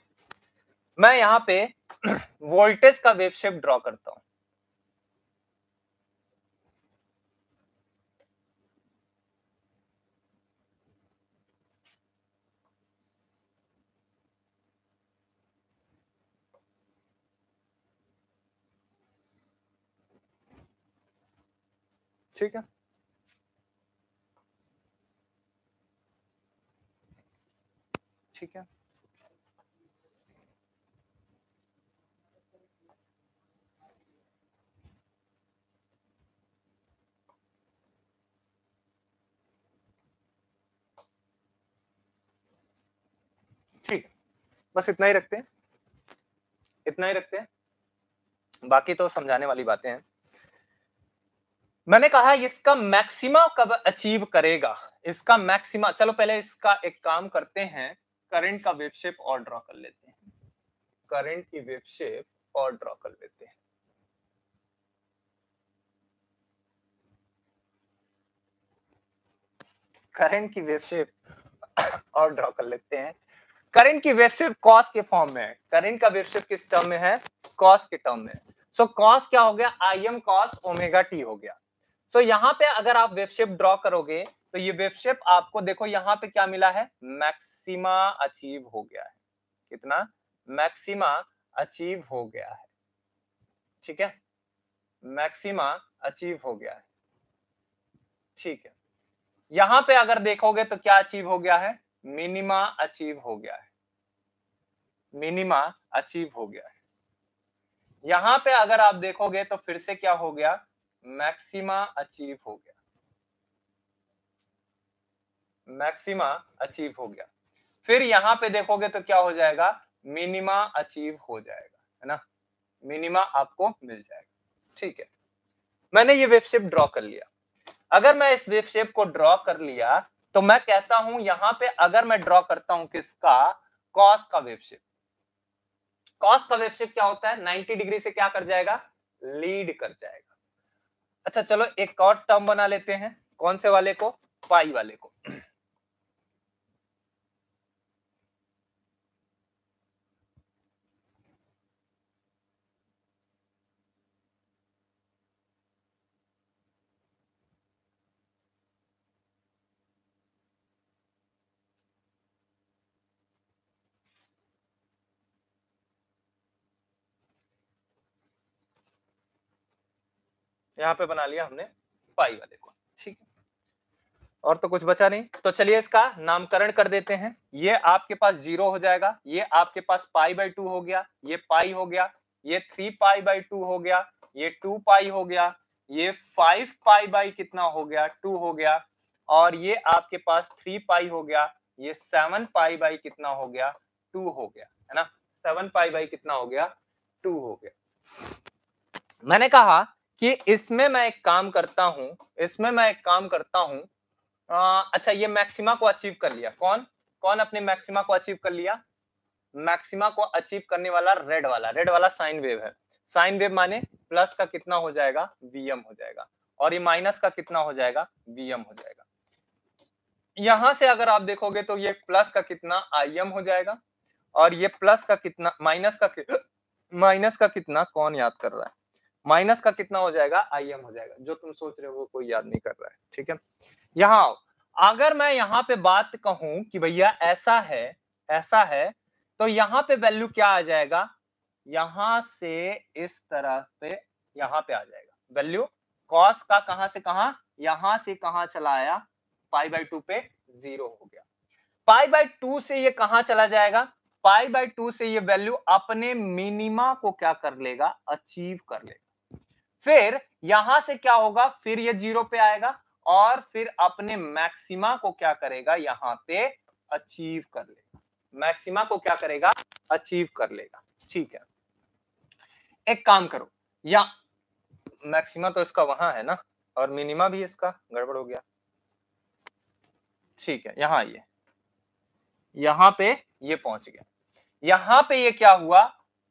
मैं यहाँ पे वोल्टेज का वेव शेप ड्रॉ करता हूं। ठीक है, ठीक है, ठीक, बस इतना ही रखते हैं, इतना ही रखते हैं, बाकी तो समझाने वाली बातें हैं। मैंने कहा इसका मैक्सिमा कब अचीव करेगा, इसका मैक्सिमा, चलो पहले इसका एक काम करते हैं, करंट का वेव शेप और ड्रॉ कर लेते हैं, करंट की वेव शेप और ड्रॉ कर लेते हैं। करंट की वेव शेप और ड्रॉ कर लेते हैं। करंट की वेव शेप कॉस के फॉर्म में है, करंट का वेव शेप किस टर्म में है, कॉस के टर्म में। सो कॉस क्या हो गया, आई एम कॉस ओमेगा टी हो गया। सो यहाँ पे अगर आप वेव शेप ड्रॉ करोगे तो ये वेव शेप आपको देखो यहाँ पे क्या मिला है, मैक्सिमा अचीव हो गया है। कितना, मैक्सिमा अचीव हो गया है। ठीक है, मैक्सिमा अचीव हो गया है। ठीक है, यहां पे अगर देखोगे तो क्या अचीव हो गया है, मिनिमा अचीव हो गया है, मिनिमा अचीव हो गया है। यहां पे अगर आप देखोगे तो फिर से क्या हो गया, मैक्सिमा अचीव हो गया, मैक्सिमा अचीव हो गया। फिर यहां पे देखोगे तो क्या हो जाएगा, मिनिमा अचीव हो जाएगा, है ना, मिनिमा आपको मिल जाएगा। ठीक है, मैंने ये वेव शेप ड्रॉ कर लिया। अगर मैं इस वेव शेप को ड्रॉ कर लिया तो मैं कहता हूं यहां पे अगर मैं ड्रॉ करता हूं किसका, कॉस का वेव शेप। कॉस का वेव शेप क्या होता है, 90 डिग्री से क्या कर जाएगा, लीड कर जाएगा। अच्छा चलो एक और टर्म बना लेते हैं, कौन से वाले को, पाई वाले को। यहां पे बना लिया हमने पाई वाले को। ठीक है, और तो कुछ बचा नहीं, तो चलिए इसका नामकरण कर देते हैं। ये आपके पास 0 हो जाएगा, ये आपके पास पाई बाई 2 हो गया, ये पाई हो गया, ये 3 पाई बाई 2 हो गया, ये 2 पाई हो गया, ये 5 पाई बाई कितना हो गया, 2 हो गया, और ये आपके पास 3 पाई हो गया, ये 7 पाई बाई कितना हो गया, 2 हो गया, है ना, 7 पाई बाई कितना हो गया, 2 हो गया। मैंने कहा कि इसमें मैं एक काम करता हूं, इसमें मैं एक काम करता हूं। अच्छा ये मैक्सिमा को अचीव कर लिया, कौन कौन अपने मैक्सिमा को अचीव कर लिया, मैक्सिमा को अचीव करने वाला रेड वाला साइन वेव है। साइन वेव माने प्लस का कितना हो जाएगा, वीएम हो जाएगा, और ये माइनस का कितना हो जाएगा, वीएम हो जाएगा। यहां से अगर आप देखोगे तो ये प्लस का कितना आईएम हो जाएगा, और ये प्लस का कितना, माइनस का कितना, कौन याद कर रहा है, माइनस का कितना हो जाएगा, आईएम हो जाएगा। जो तुम सोच रहे हो वो कोई याद नहीं कर रहा है। ठीक है, यहाँ अगर मैं यहाँ पे बात कहूं कि भैया ऐसा है, ऐसा है, तो यहाँ पे वैल्यू क्या आ जाएगा, यहां से इस तरह पे यहाँ पे आ जाएगा वैल्यू, कॉस का कहां से कहां, यहां से कहां चला आया, पाई बाई 2 पे 0 हो गया। पाई बाई 2 से ये कहां चला जाएगा, पाई बाई 2 से ये वैल्यू अपने मिनिमा को क्या कर लेगा, अचीव कर लेगा। फिर यहां से क्या होगा, फिर ये 0 पे आएगा, और फिर अपने मैक्सिमा को क्या करेगा, यहां पे अचीव कर लेगा, मैक्सिमा को क्या करेगा, अचीव कर लेगा। ठीक है, एक काम करो, या मैक्सिमा तो इसका वहां है ना, और मिनिमा भी इसका गड़बड़ हो गया। ठीक है, यहां आइए, यहां पे ये पहुंच गया, यहां पे ये क्या हुआ,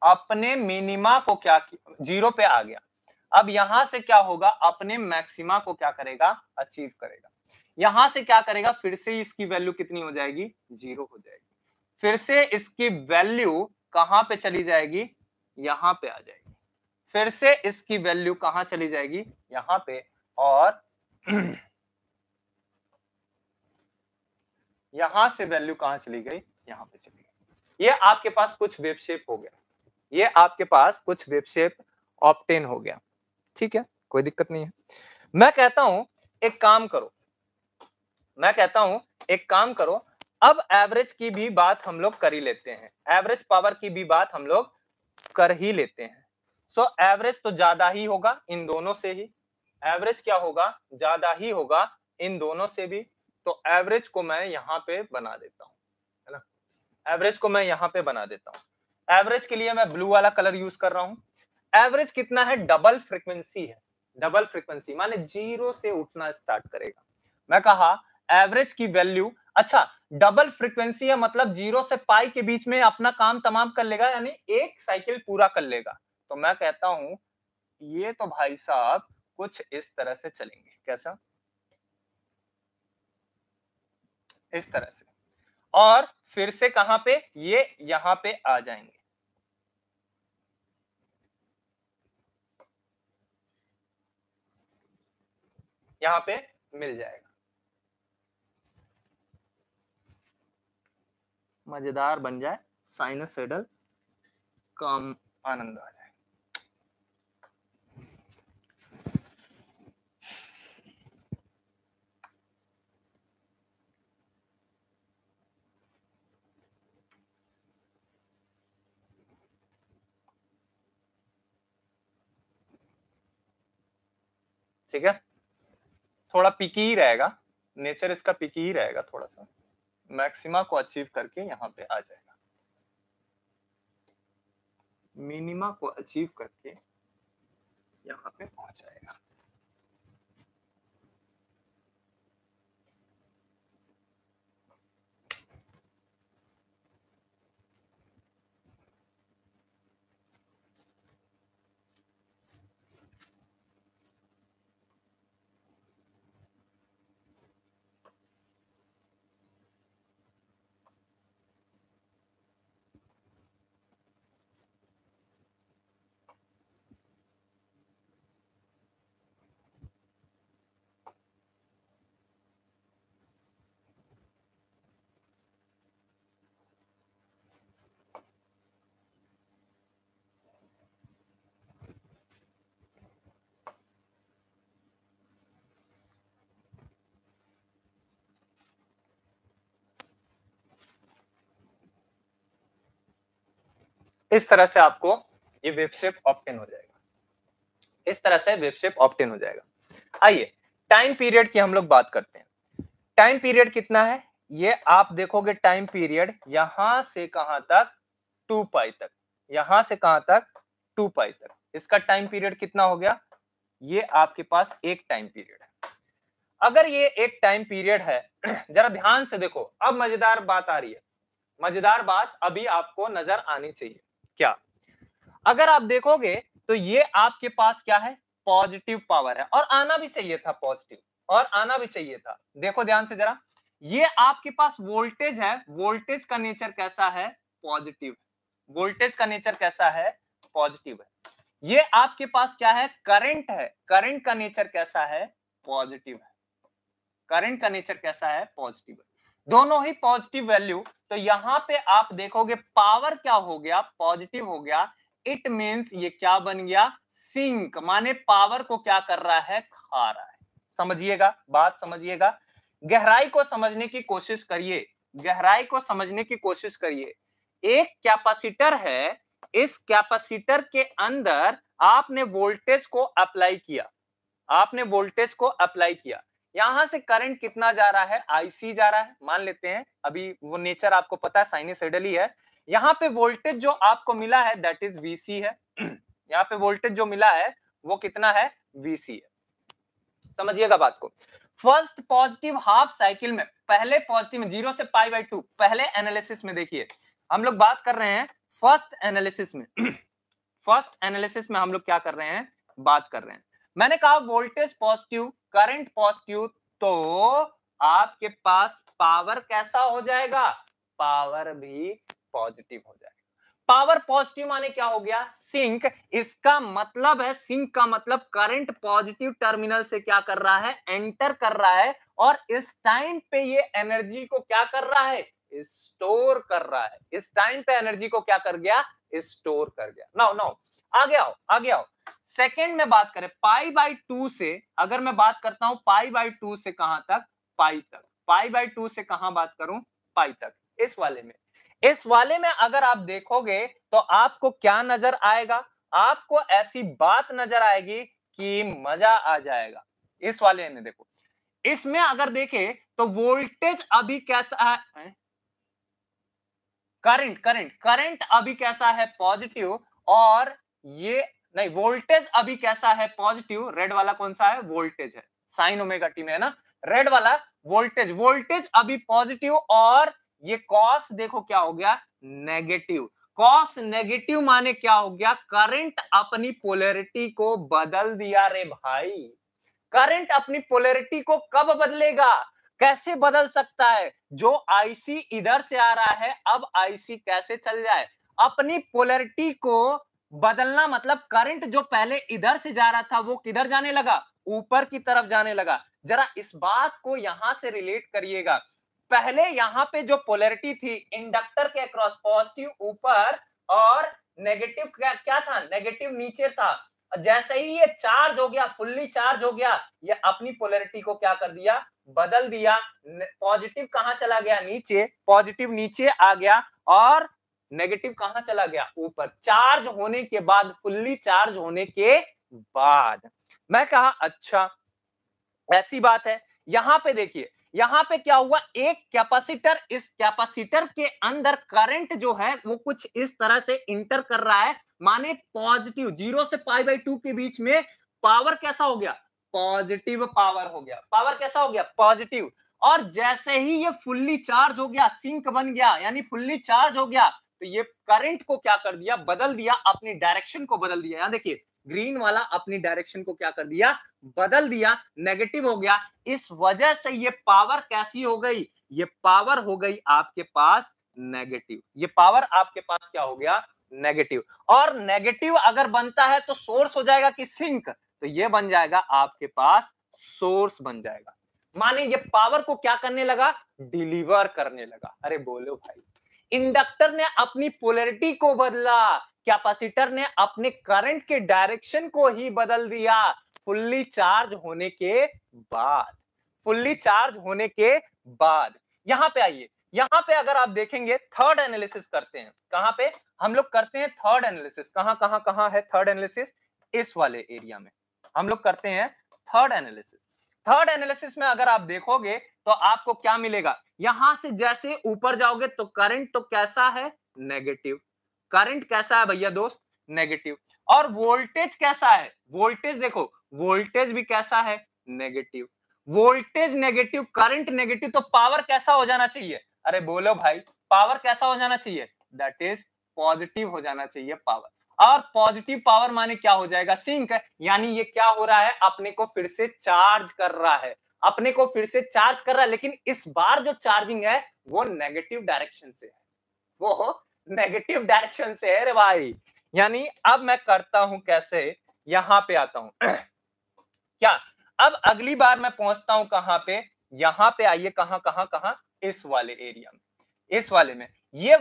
अपने मिनिमा को क्या, 0 पे आ गया। अब यहां से क्या होगा, अपने मैक्सिमा को क्या करेगा, अचीव करेगा। यहां से क्या करेगा, फिर से इसकी वैल्यू कितनी हो जाएगी, 0 हो जाएगी। फिर से इसकी वैल्यू कहां पे चली जाएगी, यहां पे आ जाएगी। फिर से इसकी वैल्यू कहां चली जाएगी, यहां पे, और यहां से वैल्यू कहां चली गई, यहां पे चली गई। ये आपके पास कुछ वेव शेप हो गया, ये आपके पास कुछ वेव शेप ऑब्टेन हो गया। ठीक है, कोई दिक्कत नहीं है। मैं कहता हूं एक काम करो, मैं कहता हूं एक काम करो, अब एवरेज की भी बात हम लोग कर ही लेते हैं, एवरेज पावर की भी बात हम लोग कर ही लेते हैं। सो एवरेज तो ज्यादा ही होगा इन दोनों से ही, एवरेज क्या होगा, ज्यादा ही होगा इन दोनों से भी। तो एवरेज को मैं यहां पे बना देता हूं, है ना, एवरेज को मैं यहां पे बना देता हूं। एवरेज के लिए मैं ब्लू वाला कलर यूज कर रहा हूं। एवरेज कितना है, डबल फ्रीक्वेंसी है, डबल फ्रीक्वेंसी माने जीरो से उठना स्टार्ट करेगा। मैं कहा एवरेज की वैल्यू, अच्छा डबल फ्रीक्वेंसी है मतलब जीरो से पाई के बीच में अपना काम तमाम कर लेगा, यानी एक साइकिल पूरा कर लेगा। तो मैं कहता हूं ये तो भाई साहब कुछ इस तरह से चलेंगे, कैसा, इस तरह से, और फिर से कहां पे, ये यहां पे आ जाएंगे, यहां पे मिल जाएगा, मजेदार बन जाए, साइनसोइडल काम आनंद आ जाए। ठीक है, थोड़ा पिकी ही रहेगा, नेचर इसका पिकी ही रहेगा, थोड़ा सा मैक्सिमा को अचीव करके यहां पे आ जाएगा, मिनिमा को अचीव करके यहां पे पहुंच जाएगा। इस तरह से आपको ये वेव शेप ऑब्टेन हो जाएगा, इस तरह से वेव शेप ऑब्टेन हो जाएगा। आइए टाइम पीरियड की हम लोग बात करते हैं। टाइम पीरियड कितना है, ये आप देखोगे टाइम पीरियड यहां से कहां तक, 2 पाई तक, यहां से कहां तक, 2 पाई तक, इसका टाइम पीरियड कितना हो गया, ये आपके पास एक टाइम पीरियड है। अगर ये एक टाइम पीरियड है, जरा ध्यान से देखो, अब मजेदार बात आ रही है, मजेदार बात अभी आपको नजर आनी चाहिए। क्या, अगर आप देखोगे तो ये आपके पास क्या है, पॉजिटिव पावर है, और आना भी चाहिए था पॉजिटिव, और आना भी चाहिए था। देखो ध्यान से जरा, ये आपके पास वोल्टेज है, वोल्टेज का नेचर कैसा है, पॉजिटिव, वोल्टेज का नेचर कैसा है, पॉजिटिव है। ये आपके पास क्या है, करंट है, करंट का नेचर कैसा है, पॉजिटिव है, करंट का नेचर कैसा है, पॉजिटिव है, दोनों ही पॉजिटिव वैल्यू। तो यहां पे आप देखोगे पावर क्या हो गया, पॉजिटिव हो गया। इट मींस ये क्या बन गया, सिंक, माने पावर को क्या कर रहा है, खा रहा है। समझिएगा, बात समझिएगा, गहराई को समझने की कोशिश करिए, गहराई को समझने की कोशिश करिए। एक कैपेसिटर है, इस कैपेसिटर के अंदर आपने वोल्टेज को अप्लाई किया, आपने वोल्टेज को अप्लाई किया, यहां से करंट कितना जा रहा है, आईसी जा रहा है, मान लेते हैं, अभी वो नेचर आपको पता है साइनसॉइडल ही है। यहाँ पे वोल्टेज जो आपको मिला है दैट इज वीसी है, यहाँ पे वोल्टेज जो मिला है वो कितना है, वीसी है। समझिएगा बात को। फर्स्ट पॉजिटिव हाफ साइकिल में, पहले पॉजिटिव में 0 से पाई बाई 2, पहले एनालिसिस में देखिए, हम लोग बात कर रहे हैं फर्स्ट एनालिसिस में, फर्स्ट एनालिसिस में हम लोग क्या कर रहे हैं, बात कर रहे हैं। मैंने कहा वोल्टेज पॉजिटिव, करंट पॉजिटिव, तो आपके पास पावर कैसा हो जाएगा, पावर भी पॉजिटिव हो जाएगा। पावर पॉजिटिव माने क्या हो गया, सिंक। इसका मतलब है, सिंक का मतलब करंट पॉजिटिव टर्मिनल से क्या कर रहा है, एंटर कर रहा है, और इस टाइम पे ये एनर्जी को क्या कर रहा है, स्टोर कर रहा है। इस टाइम पे एनर्जी को क्या कर गया, स्टोर कर गया। नाउ नाउ आगे आओ, आगे आओ। सेकेंड में बात करें पाई बाई 2 से, अगर मैं बात करता हूं पाई बाई 2 से कहां तक, पाई तक। पाई बाई 2 से कहां बात करूं, पाई तक। इस वाले में, इस वाले में अगर आप देखोगे तो आपको क्या नजर आएगा, आपको ऐसी बात नजर आएगी कि मजा आ जाएगा। इस वाले में देखो, इसमें अगर देखें तो वोल्टेज अभी कैसा है, करंट करंट करंट अभी कैसा है, पॉजिटिव। और ये नहीं, वोल्टेज अभी कैसा है, पॉजिटिव। रेड वाला कौन सा है, वोल्टेज है, साइन ओमेगा टी में है ना, रेड वाला वोल्टेज। वोल्टेज अभी पॉजिटिव, और ये कॉस देखो क्या हो गया, नेगेटिव। कॉस नेगेटिव माने क्या हो गया, करंट अपनी पोलैरिटी को बदल दिया रे भाई। करंट अपनी पोलैरिटी को कब बदलेगा, कैसे बदल सकता है, जो आईसी इधर से आ रहा है, अब आईसी कैसे चल जाए। अपनी पोलैरिटी को बदलना मतलब करंट जो पहले इधर से जा रहा था वो किधर जाने लगा, ऊपर की तरफ जाने लगा। जरा इस बात को यहां से रिलेट करिएगा। पहले यहां पे जो पोलैरिटी थी इंडक्टर के अक्रॉस, पॉजिटिव ऊपर और नेगेटिव क्या था, नेगेटिव नीचे था। जैसे ही ये चार्ज हो गया, फुल्ली चार्ज हो गया, ये अपनी पोलैरिटी को क्या कर दिया, बदल दिया। पॉजिटिव कहां चला गया, नीचे। पॉजिटिव नीचे आ गया, और नेगेटिव कहां चला गया, ऊपर। चार्ज होने के बाद, फुल्ली चार्ज होने के बाद। मैं कहा अच्छा ऐसी बात है। यहां पे देखिए, यहां पे क्या हुआ, एक कैपेसिटर, इस कैपेसिटर के अंदर करंट जो है वो कुछ इस तरह से इंटर कर रहा है, माने पॉजिटिव। 0 से पाई बाई 2 के बीच में पावर कैसा हो गया, पॉजिटिव पावर हो गया। पावर कैसा हो गया, पॉजिटिव। और जैसे ही ये फुल्ली चार्ज हो गया, सिंक बन गया, यानी फुल्ली चार्ज हो गया, तो ये करंट को क्या कर दिया, बदल दिया, अपनी डायरेक्शन को बदल दिया। यहां देखिए, ग्रीन वाला अपनी डायरेक्शन को क्या कर दिया, बदल दिया, नेगेटिव हो गया। इस वजह से ये पावर कैसी हो गई, ये पावर हो गई आपके पास नेगेटिव। ये पावर आपके पास क्या हो गया, नेगेटिव। और नेगेटिव अगर बनता है तो सोर्स हो जाएगा कि सिंक, तो ये बन जाएगा आपके पास सोर्स बन जाएगा। माने ये पावर को क्या करने लगा, डिलीवर करने लगा। अरे बोलो भाई, इंडक्टर ने अपनी पोलैरिटी को बदला, कैपेसिटर ने अपने करंट के डायरेक्शन को ही बदल दिया, फुल्ली चार्ज होने के बाद। फुल्ली चार्ज होने के बाद यहां पे आइए, यहां पे अगर आप देखेंगे थर्ड एनालिसिस करते हैं। कहां पे हम लोग करते हैं थर्ड एनालिसिस, कहां कहां कहां है थर्ड एनालिसिस, इस वाले एरिया में हम लोग करते हैं थर्ड एनालिसिस। थर्ड एनालिसिस में अगर आप देखोगे तो आपको क्या मिलेगा, यहां से जैसे ऊपर जाओगे तो करंट तो कैसा है, नेगेटिव। करंट कैसा है भैया दोस्त, नेगेटिव। और वोल्टेज कैसा है, वोल्टेज देखो, वोल्टेज भी कैसा है, negative. Voltage negative, current negative, तो पावर कैसा हो जाना चाहिए, अरे बोलो भाई, पावर कैसा हो जाना चाहिए, दैट इज पॉजिटिव हो जाना चाहिए पावर। और पॉजिटिव पावर माने क्या हो जाएगा, सिंक। यानी ये क्या हो रहा है, अपने को फिर से चार्ज कर रहा है, अपने को फिर से चार्ज कर रहा है। लेकिन इस बार जो चार्जिंग है वो नेगेटिव डायरेक्शन से है, वो नेगेटिव डायरेक्शन से है रे भाई। यानी अब मैं करता हूं कैसे, यहां पे आता हूं क्या, अब अगली बार मैं पहुंचता हूं कहां पे, यहां पे आइए, कहां कहां कहां, इस वाले एरिया में। इस वाले में ये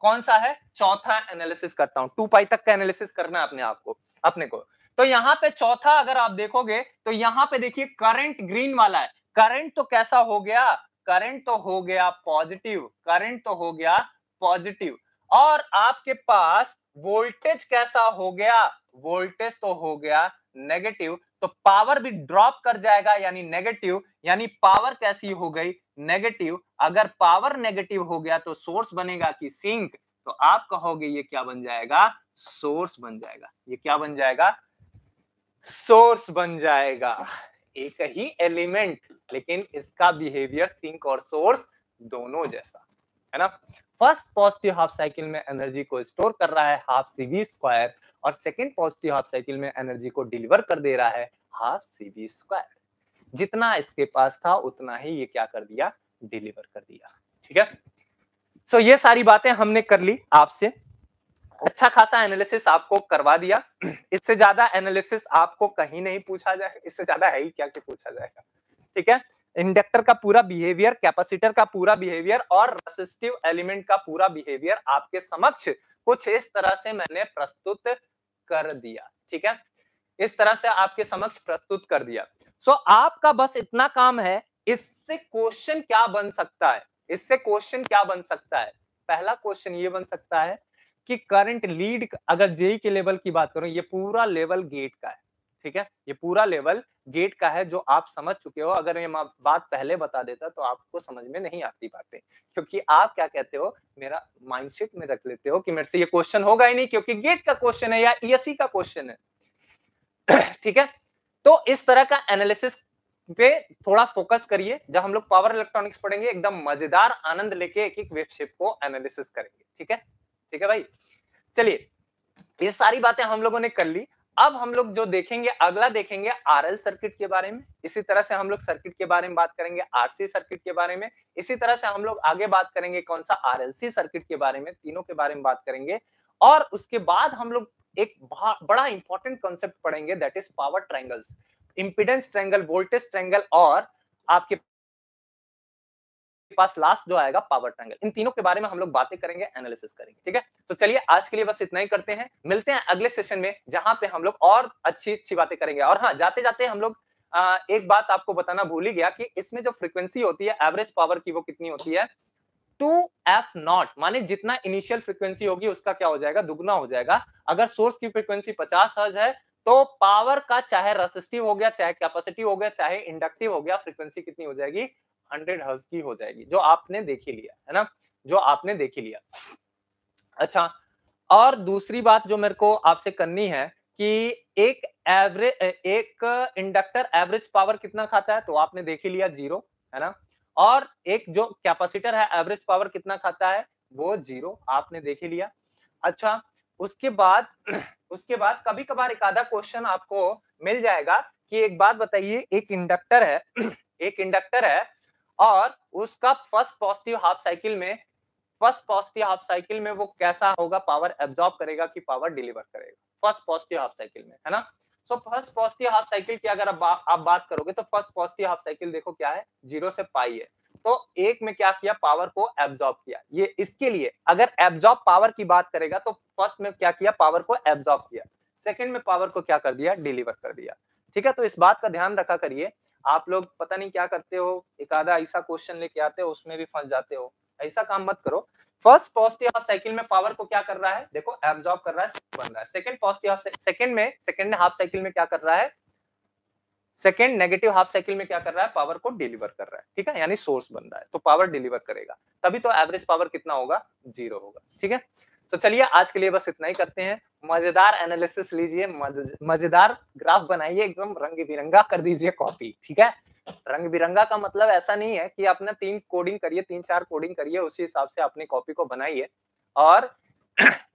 कौन सा है, चौथा एनालिसिस करता हूं। 2 पाई तक का एनालिसिस करना है अपने आप को, अपने को। तो यहां पे चौथा अगर आप देखोगे तो यहां पे देखिए करंट ग्रीन वाला है, करंट तो कैसा हो गया, करंट तो हो गया पॉजिटिव, करंट तो हो गया पॉजिटिव। और आपके पास वोल्टेज कैसा हो गया, वोल्टेज तो हो गया नेगेटिव। तो पावर भी ड्रॉप कर जाएगा, यानी नेगेटिव, यानी पावर कैसी हो गई, नेगेटिव। अगर पावर नेगेटिव हो गया तो सोर्स बनेगा कि सिंक, तो आप कहोगे ये क्या बन जाएगा, सोर्स बन जाएगा। ये क्या बन जाएगा, सोर्स बन जाएगा। एक ही एलिमेंट, लेकिन इसका बिहेवियर सिंक और सोर्स दोनों जैसा है ना। फर्स्ट पॉजिटिव हाफ साइकिल में एनर्जी को स्टोर कर रहा है हाफ CV स्क्वायर, और सेकंड पॉजिटिव हाफ साइकिल में एनर्जी को डिलीवर कर दे रहा है हाफ CV स्क्वायर। जितना इसके पास था उतना ही ये क्या कर दिया, डिलीवर कर दिया। ठीक है, सो ये सारी बातें हमने कर ली आपसे, अच्छा खासा एनालिसिस आपको करवा दिया। इससे ज्यादा एनालिसिस आपको कहीं नहीं पूछा जाए, इससे ज्यादा है ही क्या कि पूछा जाएगा, ठीक है। इंडक्टर का पूरा बिहेवियर, कैपेसिटर का पूरा बिहेवियर और रेसिस्टिव एलिमेंट का पूरा बिहेवियर आपके समक्ष कुछ इस तरह से मैंने प्रस्तुत कर दिया, ठीक है। इस तरह से आपके समक्ष प्रस्तुत कर दिया। सो आपका बस इतना काम है, इससे क्वेश्चन क्या बन सकता है, इससे क्वेश्चन क्या बन सकता है। पहला क्वेश्चन ये बन सकता है कि करंट लीड, अगर जेई के लेवल की बात करूं, ये पूरा लेवल गेट का है, ठीक है। ये पूरा लेवल गेट का है, जो आप समझ चुके हो। अगर ये बात पहले बता देता तो आपको समझ में नहीं आती बातें, क्योंकि आप क्या कहते हो, मेरा माइंडसेट में रख लेते हो कि मेरे से ये क्वेश्चन होगा ही नहीं, क्योंकि गेट का क्वेश्चन है या ईएससी का क्वेश्चन है, ठीक है। तो इस तरह का एनालिसिस पे थोड़ा फोकस करिए। जब हम लोग पावर इलेक्ट्रॉनिक्स पढ़ेंगे, एकदम मजेदार आनंद लेके एक एक वेव शेप को एनालिसिस करेंगे, ठीक है। ठीक है भाई, चलिए ये सारी बातें हम लोगों ने कर ली। अब हम लोग जो देखेंगे, अगला देखेंगे आरएल सर्किट के बारे में। इसी तरह से हम लोग सर्किट के बारे में बात करेंगे, आरसी सर्किट के बारे में। इसी तरह से हम लोग आगे बात करेंगे कौन सा, आरएलसी सर्किट के बारे में। तीनों के बारे में बात करेंगे और उसके बाद हम लोग एक बड़ा इंपॉर्टेंट कॉन्सेप्ट पढ़ेंगे, that is power triangles, impedance triangle, voltage triangle और आपके पास लास्ट जो आएगा पावर ट्रायंगल। इन तीनों के बारे में हम लोग बातें करेंगे, एनालिसिस करेंगे, ठीक है। तो चलिए आज के लिए बस इतना ही करते हैं, मिलते हैं अगले सेशन में, जहां पे हम लोग और अच्छी अच्छी बातें करेंगे। और हाँ, जाते जाते हम लोग एक बात आपको बताना भूल ही गया कि इसमें जो फ्रीक्वेंसी होती है एवरेज पावर की, वो कितनी होती है, 2f0, माने जितना इनिशियल फ्रीक्वेंसी होगी उसका क्या हो जाएगा, दुगना हो जाएगा। अगर सोर्स की फ्रीक्वेंसी 50 हर्ट्ज है तो पावर का चाहे रेसिस्टिव हो गया, चाहे कैपेसिटिव हो गया, चाहे इंडक्टिव हो गया, फ्रीक्वेंसी कितनी हो जाएगी, 100 हर्ट्ज की हो जाएगी, जो आपने देख ही लिया है ना, जो आपने देख ही लिया। अच्छा, और दूसरी बात जो मेरे को आपसे करनी है कि एक इंडक्टर एवरेज पावर कितना खाता है, तो आपने देख ही लिया 0, है ना। और एक जो कैपेसिटर है एवरेज पावर कितना खाता है, वो 0, आपने देख ही लिया। अच्छा, उसके बाद उसके बाद कभी कभार एक आधा क्वेश्चन आपको मिल जाएगा कि एक बात बताइए, एक इंडक्टर है एक इंडक्टर है और उसका फर्स्ट पॉजिटिव हाफ साइकिल में, फर्स्ट पॉजिटिव हाफ साइकिल में वो कैसा होगा, पावर एब्जॉर्ब करेगा कि पावर डिलीवर करेगा, फर्स्ट पॉजिटिव हाफ साइकिल में, है ना। So first positive half cycle की अगर आप बात करोगे तो फर्स्ट पॉजिटिव हाफ साइकिल देखो क्या है, 0 से पाई है। तो एक में क्या किया, पावर को एब्जॉर्ब किया। ये इसके लिए अगर एब्जॉर्ब पावर की बात करेगा तो फर्स्ट में क्या किया, पावर को एब्जॉर्ब किया, सेकंड में पावर को क्या कर दिया, डिलीवर कर दिया, ठीक है। तो इस बात का ध्यान रखा करिए। आप लोग पता नहीं क्या करते हो, एक आधा ऐसा क्वेश्चन लेके आते हो, उसमें भी फंस जाते हो, ऐसा काम मत करो। फर्स्ट पॉजिटिव हाफ साइकिल में पावर को क्या कर रहा है, देखो एब्जॉर्ब कर रहा है, बन रहा है। Second positive half, second half cycle में क्या कर रहा है, सेकंड नेगेटिव हाफ साइकिल में क्या कर रहा है, पावर को डिलीवर कर रहा है, ठीक है, यानी सोर्स बन रहा है तो पावर डिलीवर करेगा, तभी तो एवरेज पावर कितना होगा, 0 होगा, ठीक है। तो चलिए आज के लिए बस इतना ही करते हैं। मजेदार एनालिसिस लीजिए, मजेदार ग्राफ बनाइए, एकदम रंग बिरंगा कर दीजिए कॉपी, ठीक है। रंग बिरंगा का मतलब ऐसा नहीं है कि आपने 3 कोडिंग करिए, 3-4 कोडिंग करिए, उसी हिसाब से अपनी कॉपी को बनाइए। और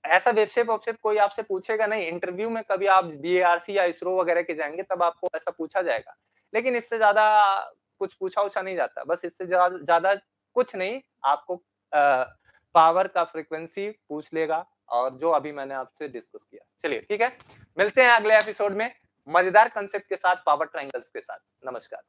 ऐसा वेबसाइट कोई आपसे पूछेगा नहीं, इंटरव्यू में कभी आप बीएआरसी या इसरो वगैरह के जाएंगे तब आपको ऐसा पूछा जाएगा, लेकिन इससे ज्यादा कुछ पूछा नहीं जाता। बस इससे ज्यादा कुछ नहीं, आपको पावर का फ्रीक्वेंसी पूछ लेगा और जो अभी मैंने आपसे डिस्कस किया। चलिए ठीक है, मिलते हैं अगले एपिसोड में मजेदार कंसेप्ट के साथ, पावर ट्रायंगल्स के साथ। नमस्कार।